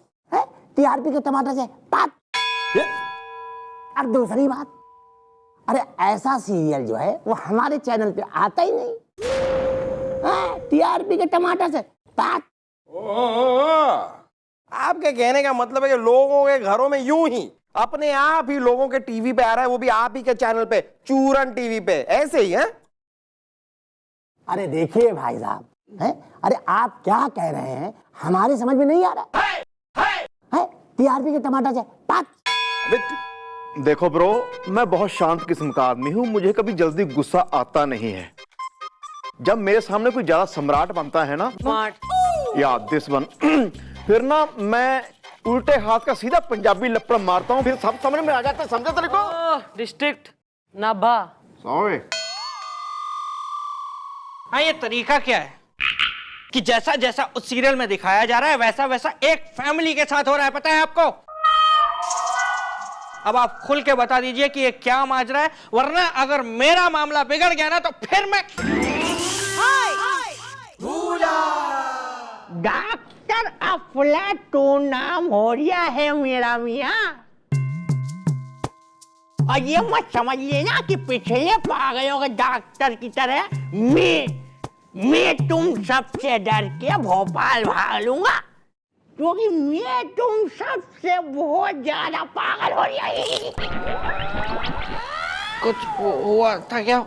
टीआरपी के टमाटर से पाँच। और दूसरी बात, अरे ऐसा सीरियल जो है वो हमारे चैनल पे आता ही नहीं। टीआरपी के टमाटर से पाँच। आपके कहने का मतलब है कि लोगों के घरों में यूं ही अपने आप ही लोगों के टीवी पे आ रहा है, वो भी आप ही के चैनल पे, चूरन टीवी पे, ऐसे ही है? अरे देखिए भाई साहब, अरे आप क्या कह रहे हैं हमारे समझ में नहीं आ रहा है। टीआरपी के टमाटर से पाँच। देखो ब्रो, मैं बहुत शांत किस्म का आदमी हूं, मुझे कभी जल्दी गुस्सा आता नहीं है। जब मेरे सामने कोई ज्यादा सम्राट बनता है ना, या दिस वन, फिर ना मैं उल्टे हाथ का सीधा पंजाबी लपड़ मारता हूँ, फिर सब समझ में आ जाता है। समझे तेरे को? डिस्ट्रिक्ट नाभा। सॉरी। हाँ, ये तरीका क्या है कि जैसा जैसा उस सीरियल में दिखाया जा रहा है वैसा वैसा एक फैमिली के साथ हो रहा है, पता है आपको? अब आप खुल के बता दीजिए कि ये क्या माजरा है, वरना अगर मेरा मामला बिगड़ गया ना तो फिर मैं। डॉक्टर अफलातून नाम हो रहा है मेरा मियाँ। और ये मत समझ लेना कि पिछले पागलों के डॉक्टर की तरह मैं तुम सबसे डर के भोपाल भाग लूंगा, क्योंकि मैं तुम सबसे बहुत ज्यादा पागल हो रही। कुछ हुआ था क्या?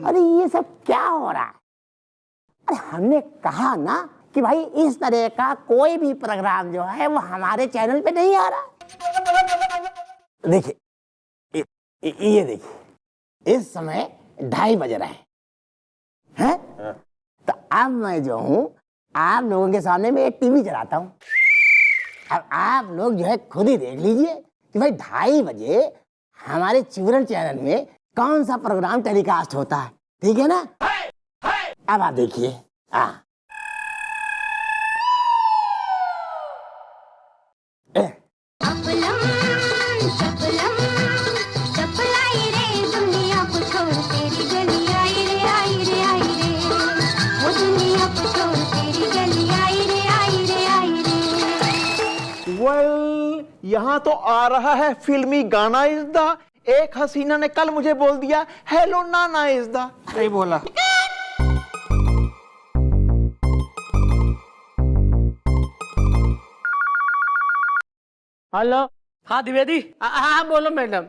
अरे ये सब क्या हो रहा है? अरे हमने कहा ना कि भाई इस तरह का कोई भी प्रोग्राम जो है वो हमारे चैनल पे नहीं आ रहा। देखिए, ये देखिए, इस समय 2:30 बज रहे हैं। तो अब मैं जो हूँ आप लोगों के सामने में एक टीवी चलाता हूँ। अब आप लोग जो है खुद ही देख लीजिए कि भाई 2:30 बजे हमारे चूरन चैनल में कौन सा प्रोग्राम टेलीकास्ट होता है। ठीक है ना? अब आप देखिए। यहाँ तो आ रहा है फिल्मी गाना इज द। एक हसीना ने कल मुझे बोल दिया, हेलो नाना इज द। नहीं बोला। हेलो, हाँ द्विवेदी। हाँ बोलो मैडम।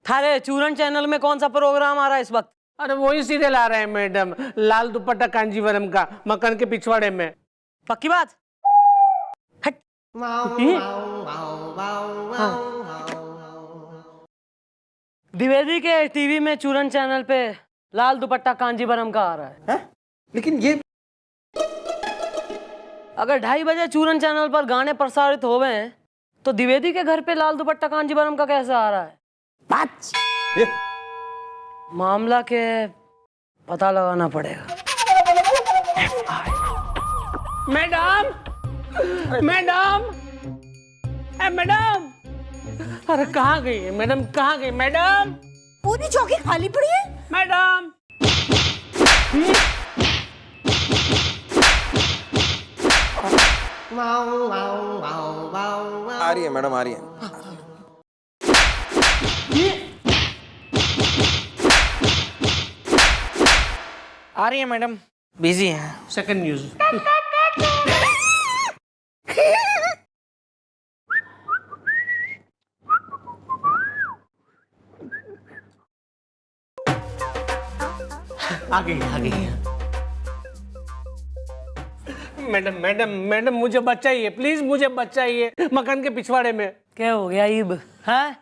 थारे चूरन चैनल में कौन सा प्रोग्राम आ रहा है इस वक्त? अरे वही सीरियल आ रहा है मैडम, लाल दुपट्टा कांजीवरम का, मकान के पिछवाड़े में। पक्की बात? द्विवेदी के टीवी में चूरन चैनल पे लाल दुपट्टा कांजीवरम का आ रहा है। लेकिन ये अगर 2:30 बजे चूरन चैनल पर गाने प्रसारित हो गए हैं तो द्विवेदी के घर पे लाल दुपट्टा कांजीवरम का कैसे आ रहा है? मामला के पता लगाना पड़ेगा। मैडम, मैडम, मैडम, अरे कहाँ गई है मैडम? कहाँ गई मैडम? पूरी चौकी खाली पड़ी है मैडम। आ रही है मैडम, आ रही है। आ रही है मैडम, बिजी है। Second news. आ गई। मैडम मैडम मैडम मुझे बचाइए प्लीज, मुझे बचाइए मकान के पिछवाड़े में। क्या हो गया ईब? हैं?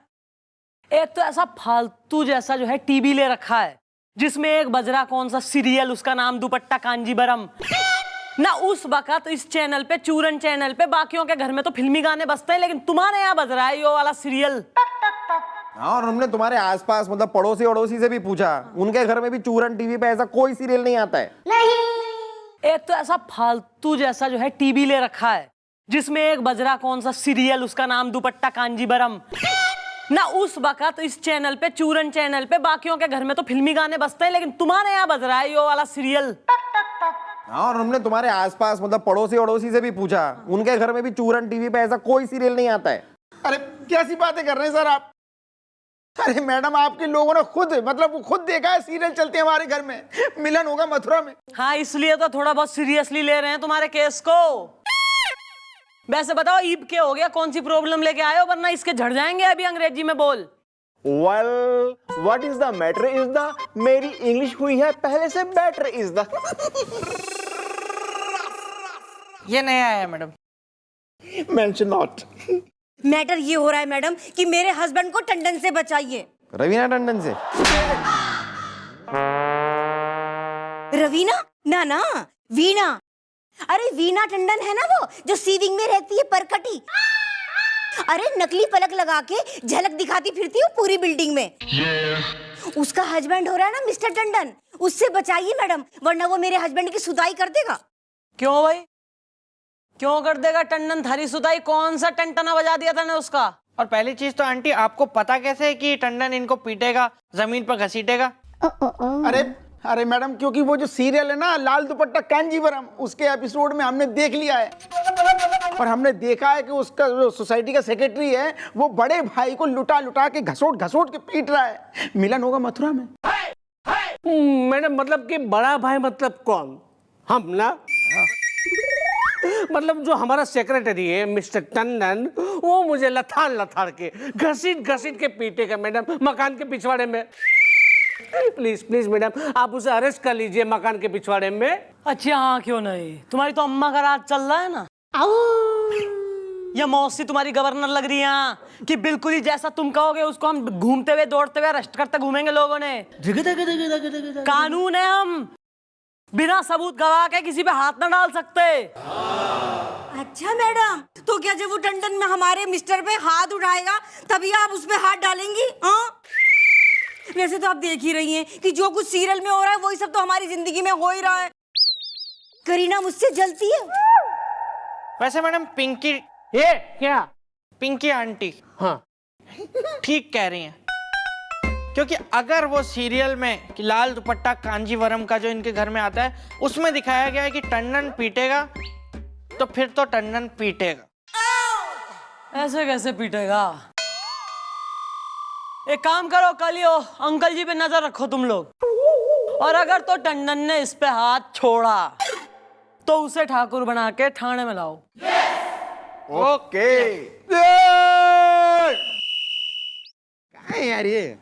एक तो ऐसा फालतू जैसा जो है टीवी ले रखा है जिसमें एक बज रहा कौन सा सीरियल, उसका नाम दुपट्टा कांजीवरम ना। उस वक्त इस चैनल पे, चूरन चैनल पे, बाकियों के घर में तो फिल्मी गाने बजते हैं, लेकिन तुम्हारे यहाँ बज रहा है यो वाला सीरियल। हाँ, और हमने तुम्हारे आसपास मतलब पड़ोसी अड़ोसी से भी पूछा, उनके घर में भी चूरन टीवी पे ऐसा कोई सीरियल नहीं आता है। एक तो ऐसा फालतू जैसा जो है टीवी ले रखा है जिसमें एक बज रहा कौन सा सीरियल, उसका नाम दुपट्टा कांजीवरम ना। उस वक्त इस चैनल पे, चूरन चैनल पे, बाकियों के घर में तो फिल्मी गाने बजते हैं, लेकिन तुम्हारे यहाँ बज रहा है यो वाला सीरियल। हाँ, और हमने तुम्हारे आसपास मतलब पड़ोसी अड़ोसी से भी पूछा, उनके घर में भी चूरन टीवी पे ऐसा कोई सीरियल नहीं आता है। अरे कैसी बातें कर रहे हैं सर आप? अरे मैडम, आपके लोगों ने खुद देखा है सीरियल चलते हैं हमारे घर में, मिलन होगा मथुरा में। हाँ, इसलिए तो थोड़ा बहुत सीरियसली ले रहे हैं तुम्हारे केस को। वैसे बताओ ईब के हो गया, कौन सी प्रॉब्लम लेके आए हो, वरना इसके झड़ जाएंगे अभी। अंग्रेजी में बोल। Well, what is the matter is the मेरी इंग्लिश हुई है पहले से, better is the ये नया आया मैडम। mention not। मैटर ये हो रहा है मैडम कि मेरे हस्बैंड को टंडन से बचाइए। रवीना टंडन से? रवीना? ना, वीना। अरे वीना टंडन है ना वो, जो सीविंग में रहती है, परकटी। अरे नकली पलक लगा के झलक दिखाती फिरती है पूरी बिल्डिंग में। उसका हस्बैंड हो रहा है ना मिस्टर टंडन, उससे बचाइए मैडम, वरना वो मेरे हस्बैंड की सुताई कर देगा। क्यों भाई, क्यों कर देगा टंडन थारी सुताई? कौन सा टंटना बजा दिया था ने उसका? और पहली चीज तो आंटी, आपको पता कैसे है कि टंडन इनको पीटेगा, जमीन पर घसीटेगा? अरे मैडम, क्योंकि वो जो सीरियल है ना लाल दुपट्टा कांजीवरम, उसके एपिसोड में हमने देख लिया है, और हमने देखा है कि उसका जो सोसाइटी का सेक्रेटरी है वो बड़े भाई को लुटा लुटा के घसोट घसोट के पीट रहा है। मिलन होगा मथुरा में। मैडम मतलब कि बड़ा भाई मतलब कौन? हम ना? मतलब जो हमारा सेक्रेटरी है मिस्टर टंडन, वो मुझे लथाड़ लथाड़ के घसीट घसीट के पीटेगा मैडम मकान के पिछवाड़े में। प्लीज प्लीज मैडम, आप उसे अरेस्ट कर लीजिए मकान के पिछवाड़े में। अच्छा हाँ, क्यों नहीं, तुम्हारी तो अम्मा का राज चल रहा है ना। ये मौसी तुम्हारी गवर्नर लग रही है कि बिल्कुल ही जैसा तुम कहोगे उसको हम घूमते हुए दौड़ते हुए अरेस्ट करते घूमेंगे लोगों ने। कानून है, हम बिना सबूत गवाह के किसी पे हाथ ना डाल सकते। अच्छा मैडम, तो क्या जब वो टंडन में हमारे मिस्टर पे हाथ उठाएगा तभी आप उस पे हाथ डालेंगी? हाँ, वैसे तो आप देख ही रही हैं कि जो कुछ सीरियल में हो रहा है वही सब तो हमारी जिंदगी में हो ही रहा है। करीना मुझसे जलती है। वैसे मैडम पिंकी, ये क्या? पिंकी आंटी हाँ ठीक कह रही हैं, क्योंकि अगर वो सीरियल में कि लाल दुपट्टा कांजीवरम का जो इनके घर में आता है उसमें दिखाया गया है कि टंडन पीटेगा, तो फिर तो टंडन पीटेगा। ऐसे कैसे पीटेगा? एक काम करो, कल यो अंकल जी पे नजर रखो तुम लोग, और अगर तो टंडन ने इस पे हाथ छोड़ा तो उसे ठाकुर बना के थाने में लाओ। ओके। क्या है यार ये?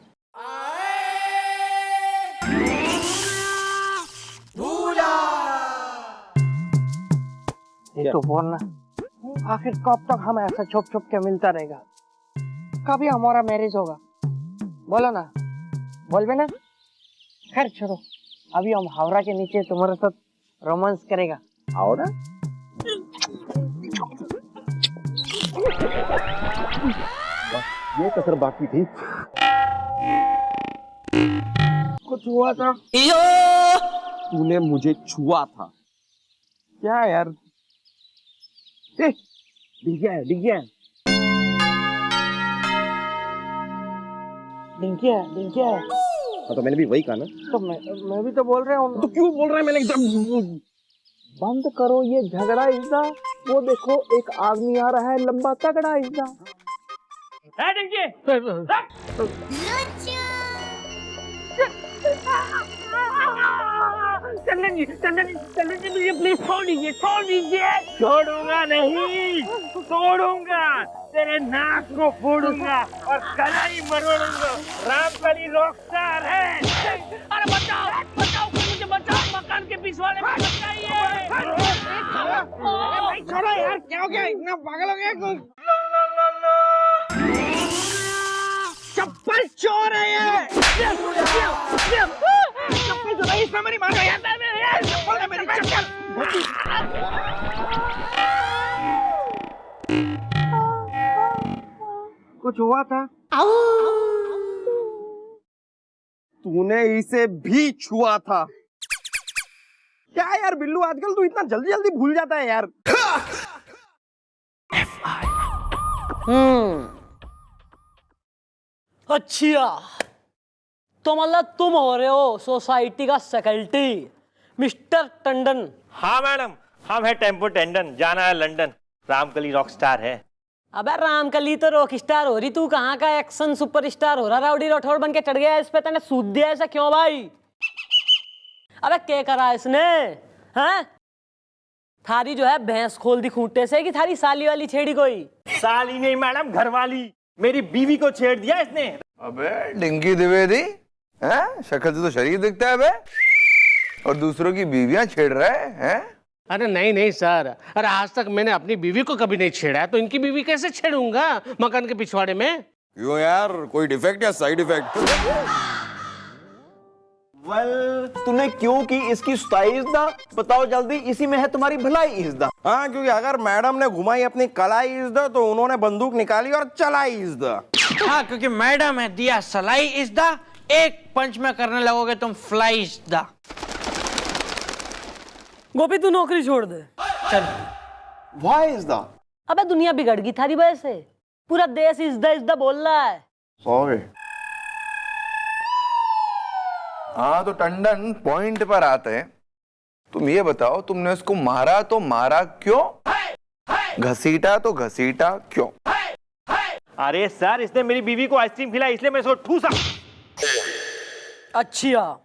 तो बोलना, आखिर कब तक हम ऐसा छुप छुप के मिलता रहेगा? कभी हमारा मैरिज होगा? बोलो ना, बोलबे ना? खैर छोड़ो, अभी हम हावड़ा के नीचे तुम्हारे साथ रोमांस करेगा। हावड़ा? ये कसर बाकी थी। कुछ हुआ था? तूने मुझे छुआ था क्या यार? दिख गया है, दिख गया है, दिख गया है, दिख गया है। हाँ, तो मैंने भी वही कहा ना। तो मैं भी तो बोल रहा हूँ। तो क्यों बोल रहा है? मैंने एकदम बंद करो ये झगड़ा, इसका वो देखो एक आदमी आ रहा है, लंबा तगड़ा एकदम। चंदन जी मुझे प्लीज छोड़ दीजिए। छोड़ूंगा नहीं, तोड़ूंगा, तेरे नाक को फोड़ूंगा और कलाई मरोड़ूंगा। रामकली रॉकस्टार है। अरे बचाओ मुझे बचाओ, मकान के पिछवाड़े में बचाइए। भाई छोड़ो यार, क्या हो गया, इतना पागल हो गया तुम? चप्पल चोर है ये। चप्पल चोर है, इसमें मेरी मार यार, चप्पल है मेरी, चप्पल। कुछ हुआ था? तूने इसे भी छुआ था क्या यार बिल्लू? आजकल तू इतना जल्दी जल्दी भूल जाता है यार। अच्छा, तो मतलब तुम हो रहे हो सोसाइटी का सेक्रेटरी मिस्टर टंडन? हाँ मैडम, हम है टेम्पो टेंडन, जाना है लंदन। रामकली रॉकस्टार है। अबे रामकली तो रॉक स्टार हो रही, तू कहाँ का एक्शन सुपरस्टार हो रहा? राउडी राठौड़ बन के चढ़ गया इस पे, तने सूद दिया ऐसा क्यों भाई? अबे क्या करा इसने? हैं? थारी जो है भैंस खोल दी खूंटे से कि थारी साली वाली छेड़ी कोई? साली नहीं मैडम, घरवाली। मेरी बीवी को छेड़ दिया इसने। अबे डिंकी द्विवेदी, हैं? शक्ल से तो शरीफ दिखता है बे, और दूसरों की बीवियां छेड़ रहे हैं। अरे नहीं सर, अरे आज तक मैंने अपनी बीवी को कभी नहीं छेड़ा है, तो इनकी बीवी कैसे छेड़ूंगा मकान के पिछवाड़े में? क्यों यार, कोई डिफेक्ट या साइड इफेक्ट? तूने क्यों की इसकी सुताई इज़्दा? बताओ जल्दी, इसी में है तुम्हारी भलाई इज़्दा। हाँ, क्योंकि अगर मैडम ने घुमाई अपनी कलाई इज़्दा तो उन्होंने बंदूक निकाली और चलाई इज़्दा। हाँ, क्योंकि मैडम है दिया सलाई इज़्दा, एक पंच में करने लगोगे तुम फ्लाई इज़्दा। गोपी तू नौकरी छोड़ दे, चल। वाह इज़्दा? अबे दुनिया बिगड़ गई थारी वजह से, पूरा देश इज़्दा बोल रहा है। सॉरी। हाँ तो टंडन, पॉइंट पर आते हैं। तुम ये बताओ, तुमने उसको मारा तो मारा क्यों? घसीटा तो घसीटा क्यों? अरे सर, इसने मेरी बीवी को आइसक्रीम खिलाई, इसलिए मैं इसको ठूसा। अच्छा,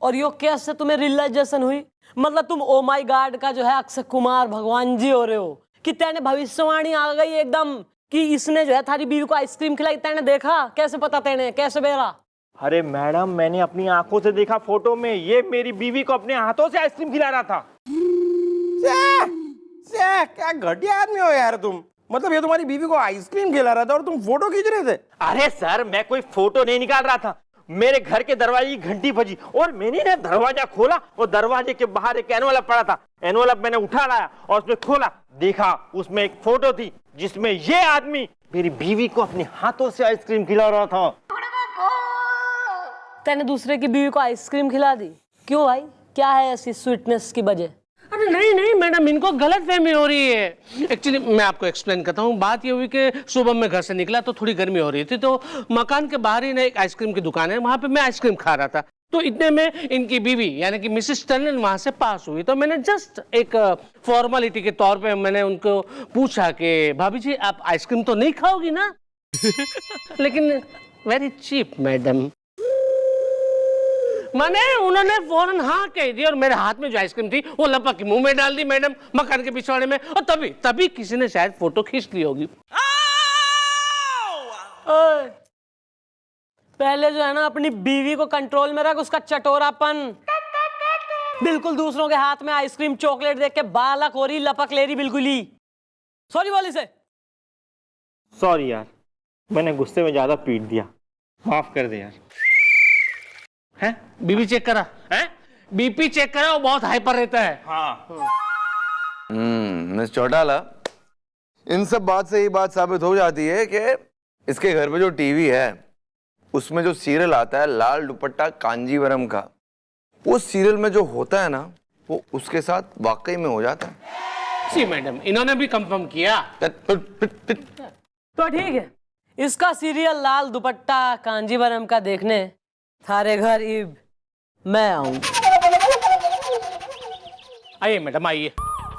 और यो कैसे तुम्हें रियलाइजेशन हुई? मतलब तुम ओ माय गॉड का जो है अक्षय कुमार भगवान जी हो रहे हो कि तेने भविष्यवाणी आ गई एकदम कि इसने जो है थारी बीवी को आइसक्रीम खिलाई? तेने देखा? कैसे पता? तेने कैसे बेरा? अरे मैडम, मैंने अपनी आंखों से देखा फोटो में, ये मेरी बीवी को अपने हाथों से आइसक्रीम खिला रहा था। क्या घटिया आदमी हो यार तुम। मतलब ये तुम्हारी बीवी को आइसक्रीम खिला रहा था और तुम फोटो खींच रहे थे? अरे सर, मैं कोई फोटो नहीं निकाल रहा था। मेरे घर के दरवाजे की घंटी बजी और मैंने ना दरवाजा खोला और दरवाजे के बाहर एक एनवलप पड़ा था। एनवलप मैंने उठा लाया और उसमें खोला, देखा उसमें एक फोटो थी जिसमें ये आदमी मेरी बीवी को अपने हाथों से आइसक्रीम खिला रहा था। तेने दूसरे की बीवी को आइसक्रीम खिला दी? क्यों भाई, क्या है ऐसी स्वीटनेस की वजह? अरे नहीं मैडम, इनको गलत फहमी हो रही है। एक्चुअली मैं आपको एक्सप्लेन करता हूँ। बात ये हुई कि सुबह मैं घर से निकला तो थोड़ी गर्मी हो रही थी, तो मकान के बाहर ही ना एक आइसक्रीम की दुकान है, वहाँ पे मैं आइसक्रीम खा रहा था। तो इतने में इनकी बीवी यानी कि मिसेस टंडन वहाँ से पास हुई, तो मैंने जस्ट एक फॉर्मेलिटी के तौर पे मैंने उनको पूछा कि भाभी जी आप आइसक्रीम तो नहीं खाओगी ना? लेकिन वेरी चीप मैडम। मैंने उन्होंने फौरन हाँ कह दी और मेरे हाथ में जो आइसक्रीम थी वो लपक के मुंह में डाल दी मैडम, मकान के पिछवाड़े में। और तभी किसी ने शायद फोटो खींच ली होगी। पहले जो है ना अपनी बीवी को कंट्रोल में रख, उसका चटोरापन। बिल्कुल दूसरों के हाथ में आइसक्रीम चॉकलेट देख के बालक हो रही, लपक ले रही बिल्कुल ही। सॉरी बोली से। सॉरी यार, मैंने गुस्से में ज्यादा पीट दिया, माफ कर दे यार। है बीबी चेक करा है? बीपी चेक करा, वो बहुत हाइपर रहता है। हाँ। मिस चौटाला, इन सब बात से ये बात साबित हो जाती है कि इसके घर पे जो टीवी है उसमें जो सीरियल आता है लाल दुपट्टा कांजीवरम का, वो सीरियल में जो होता है ना वो उसके साथ वाकई में हो जाता है। जी मैडम, इन्होंने भी कंफर्म किया। तो ठीक है, इसका सीरियल लाल दुपट्टा कांजीवरम का देखने थारे घर इब मैं आऊं। आइए मैडम आइए।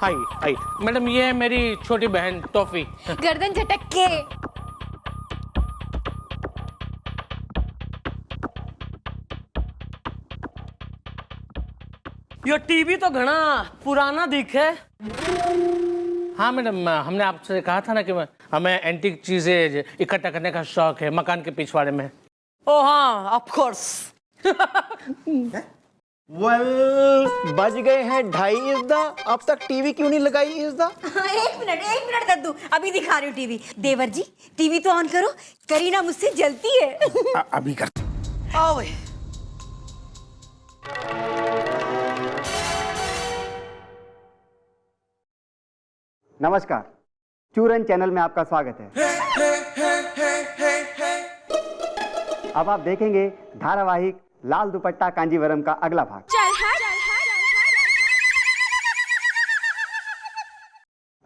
आई आई मैडम, ये है मेरी छोटी बहन टॉफी। गर्दन झटक के। यो टीवी तो घना पुराना दिखे। हाँ मैडम, हमने आपसे कहा था ना कि हमें एंटीक चीजें इकट्ठा करने का शौक है मकान के पिछवाड़े में। ओ हाँ, ऑफ कोर्स। वेल, बज गए हैं 2:30 इज़दा। अब तक टीवी क्यों नहीं लगाई इज़दा? एक मिनट दद्दू, अभी दिखा रही हूँ टीवी। देवर जी टीवी तो ऑन करो, करीना मुझसे जलती है। अभी कर। आओ भाई। नमस्कार, चूरन चैनल में आपका स्वागत है। अब आप देखेंगे धारावाहिक लाल दुपट्टा कांजीवरम का अगला भाग।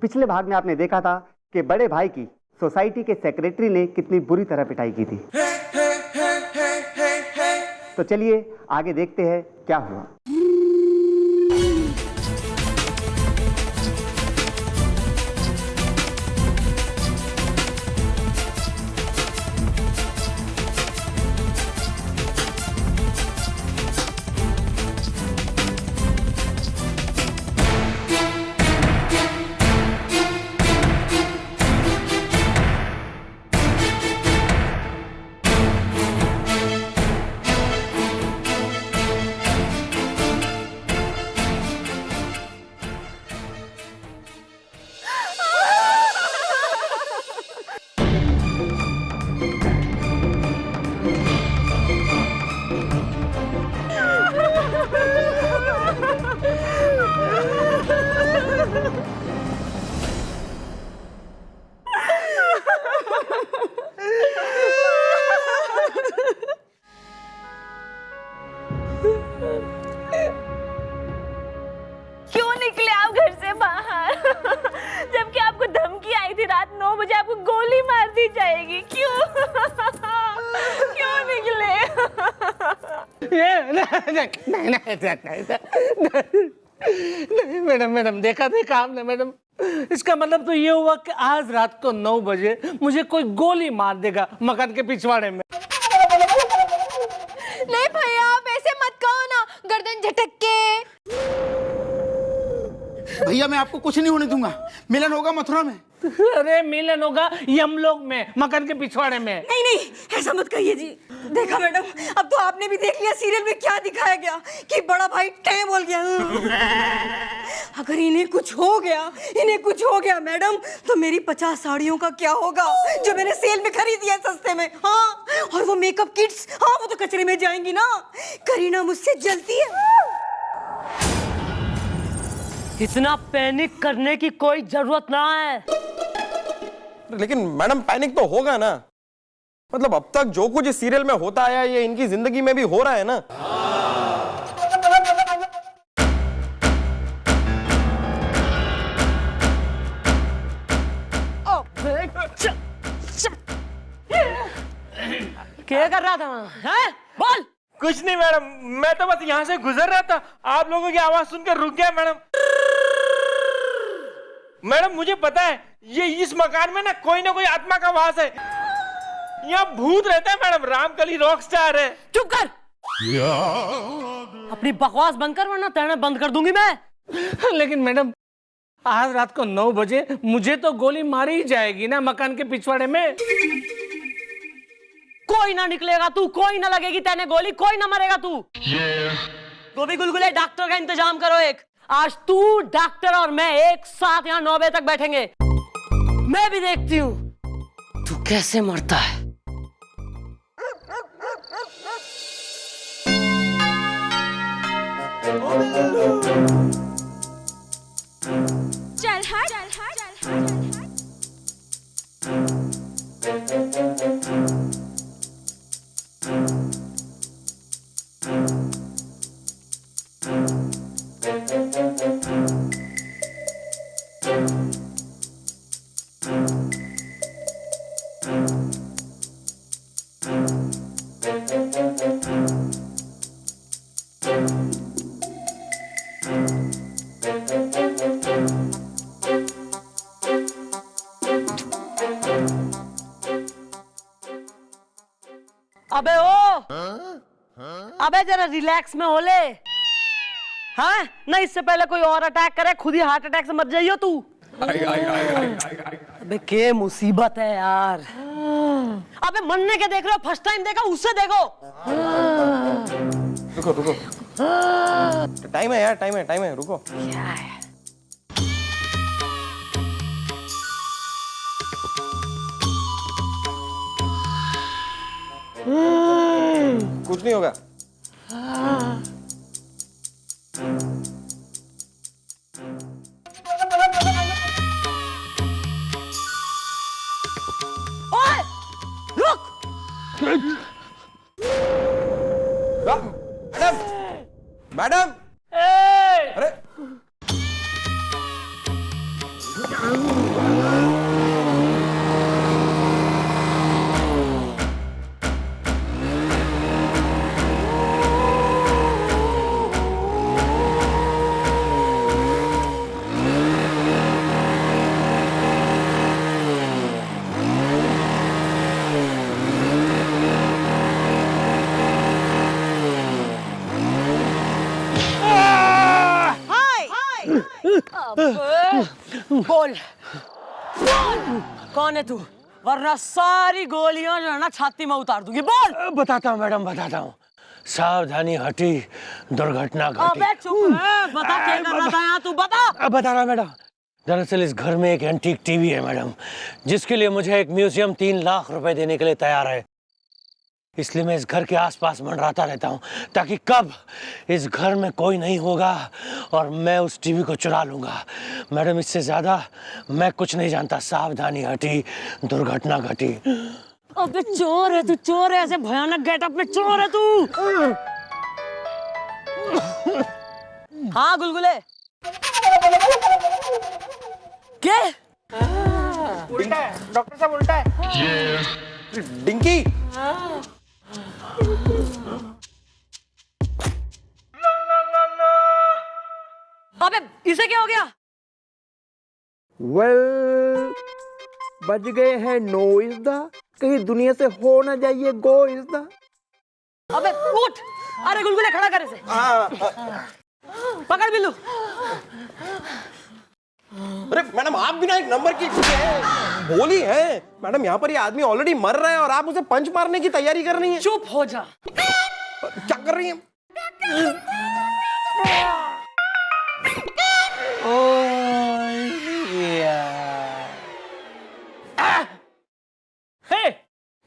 पिछले भाग में आपने देखा था कि बड़े भाई की सोसाइटी के सेक्रेटरी ने कितनी बुरी तरह पिटाई की थी। तो चलिए आगे देखते हैं क्या हुआ। क्यों निकले आप घर से बाहर? जबकि आपको धमकी आई थी रात 9 बजे आपको गोली मार दी जाएगी। क्यों क्यों निकले? नहीं मैडम, देखा आपने मैडम। इसका मतलब तो ये हुआ कि आज रात को 9 बजे मुझे कोई गोली मार देगा मकान के पिछवाड़े में। नहीं भैया, आप ऐसे मत कहो ना, गर्दन झटक के। भैया मैं आपको कुछ नहीं होने दूंगा। मिलन होगा मथुरा में। अरे मिलन होगा यमलोक में, मकान के पिछवाड़े में। नहीं नहीं, ऐसा मत कहिए जी। देखा मैडम, अब तो आपने भी देख लिया सीरियल में क्या दिखाया गया कि बड़ा भाई टै बोल गया। अगर इन्हें कुछ हो गया मैडम, तो मेरी 50 साड़ियों का क्या होगा जो मैंने सेल में खरीदी है सस्ते में। हाँ, और वो मेकअप किट्स, हाँ वो तो कचरे में जाएंगी ना। करीना मुझसे जलती है। इतना पैनिक करने की कोई जरूरत ना है। लेकिन मैडम पैनिक तो होगा ना। मतलब अब तक जो कुछ इस सीरियल में होता आया ये इनकी जिंदगी में भी हो रहा है ना। क्या कर रहा था? हैं? बोल। कुछ नहीं मैडम, मैं तो बस यहाँ से गुजर रहा था, आप लोगों की आवाज सुनकर रुक गया मैडम। मैडम मुझे पता है ये इस मकान में ना कोई आत्मा का वास है। यहाँ भूत रहता है मैडम, रामकली रॉकस्टार है। चुप कर। अपनी बकवास बंद कर वरना तेरे बंद कर दूंगी मैं। लेकिन मैडम आज रात को 9 बजे मुझे तो गोली मारी ही जाएगी ना मकान के पिछवाड़े में। कोई ना निकलेगा तू, कोई ना लगेगी तेने गोली, कोई ना मरेगा तू। गोभी गुलगुले, डॉक्टर का इंतजाम करो एक। आज तू, डॉक्टर और मैं एक साथ यहाँ 9 बजे तक बैठेंगे। मैं भी देखती हूँ तू कैसे मरता है। चल हट। अबे ओ, अबे जरा रिलैक्स में हो ले। हाँ ना, इससे पहले कोई और अटैक करे, खुद ही हार्ट अटैक से मर जाइयो तू। अबे के मुसीबत है यार। अबे मरने के देख रहे हो, फर्स्ट टाइम देखा, उससे देखो। रुको रुको, टाइम है यार, टाइम है, रुको। कुछ नहीं होगा। ओए, रुक। मैडम, अरे बोल कौन है तू, वरना सारी गोलियां जो है ना छाती में उतार दूंगी। बोल। बताता हूँ मैडम, बताता हूँ। सावधानी हटी, दुर्घटना घटी। अबे चुप है, बता क्या कर रहा था यहाँ तू, बता। अब बता रहा मैडम। दरअसल इस घर में एक एंटीक टीवी है मैडम, जिसके लिए मुझे एक म्यूजियम 3 लाख रुपए देने के लिए तैयार है। इसलिए मैं इस घर के आसपास मंडराता रहता हूँ, ताकि कब इस घर में कोई नहीं होगा और मैं उस टीवी को चुरा लूंगा। मैडम इससे ज्यादा मैं कुछ नहीं जानता। सावधानी हटी, दुर्घटना घटी। अबे चोर है तू, चोर है, ऐसे भयानक गेटअप में चोर है तू। हाँ गुलगुले, क्या उल्टा है डॉक्टर साहब, उल्टा है। डिंकी, अबे इसे क्या हो गया? वेल, बज गए हैं नो इज द, कहीं दुनिया से हो ना जाइए गो इज द। अबे उठ, अरे गुलगुले खड़ा कर इसे। पकड़ बिल्लू। अरे मैडम, आप बिना एक नंबर की बोली है। मैडम यहाँ पर ये आदमी ऑलरेडी मर रहा है और आप उसे पंच मारने की तैयारी कर रही हैं। चुप हो जा। क्या कर रही हैं?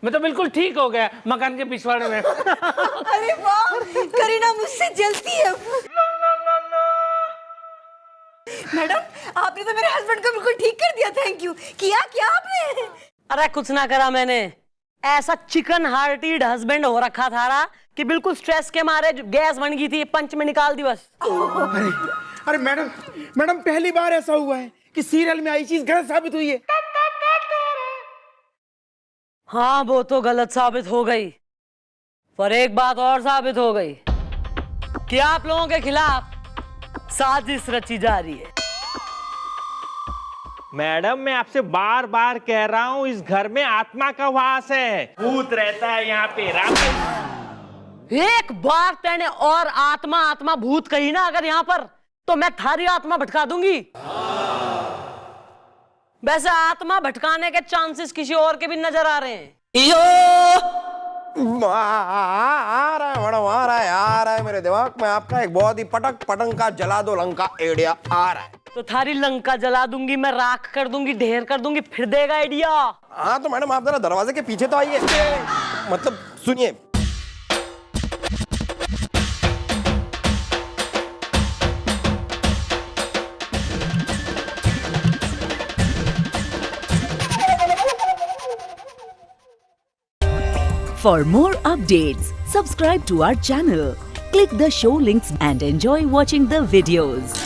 मैं तो बिल्कुल ठीक हो गया मकान के पिछवाड़े में। अरे वाह, करीना मुझसे जलती है। मैडम, आपने तो मेरे हस्बैंड को बिल्कुल ठीक कर दिया। Thank you. किया क्या आपने? अरे कुछ ना करा मैंने, ऐसा चिकन हार्टेड हस्बैंड हो रखा था कि बिल्कुल स्ट्रेस के मारे गैस बन गई थी, पंच में निकाल दी बस। अरे मैडम पहली बार ऐसा हुआ है कि सीरियल में आई चीज गलत साबित हुई है। हाँ वो तो गलत साबित हो गई, पर एक बात और साबित हो गई कि आप लोगों के खिलाफ साजिश रची जा रही है। मैडम, मैं आपसे बार बार कह रहा हूँ, इस घर में आत्मा का वास है, भूत रहता है यहाँ पे। एक बार तेने और आत्मा आत्मा भूत कही ना अगर यहाँ पर, तो मैं थारी आत्मा भटका दूंगी। वैसे आत्मा भटकाने के चांसेस किसी और के भी नजर आ रहे हैं। आ रहा है मैडम, आ रहा है मेरे दिमाग में आपका एक बहुत ही पटक पटंग जला दो लंका आइडिया आ रहा है। तो थारी लंका जला दूंगी मैं, राख कर दूंगी, ढेर कर दूंगी, फिर देगा आइडिया। हाँ तो मैडम आप जरा दरवाजे के पीछे तो आइए, मतलब सुनिए। For more updates, subscribe to our channel, click the show links and enjoy watching the videos.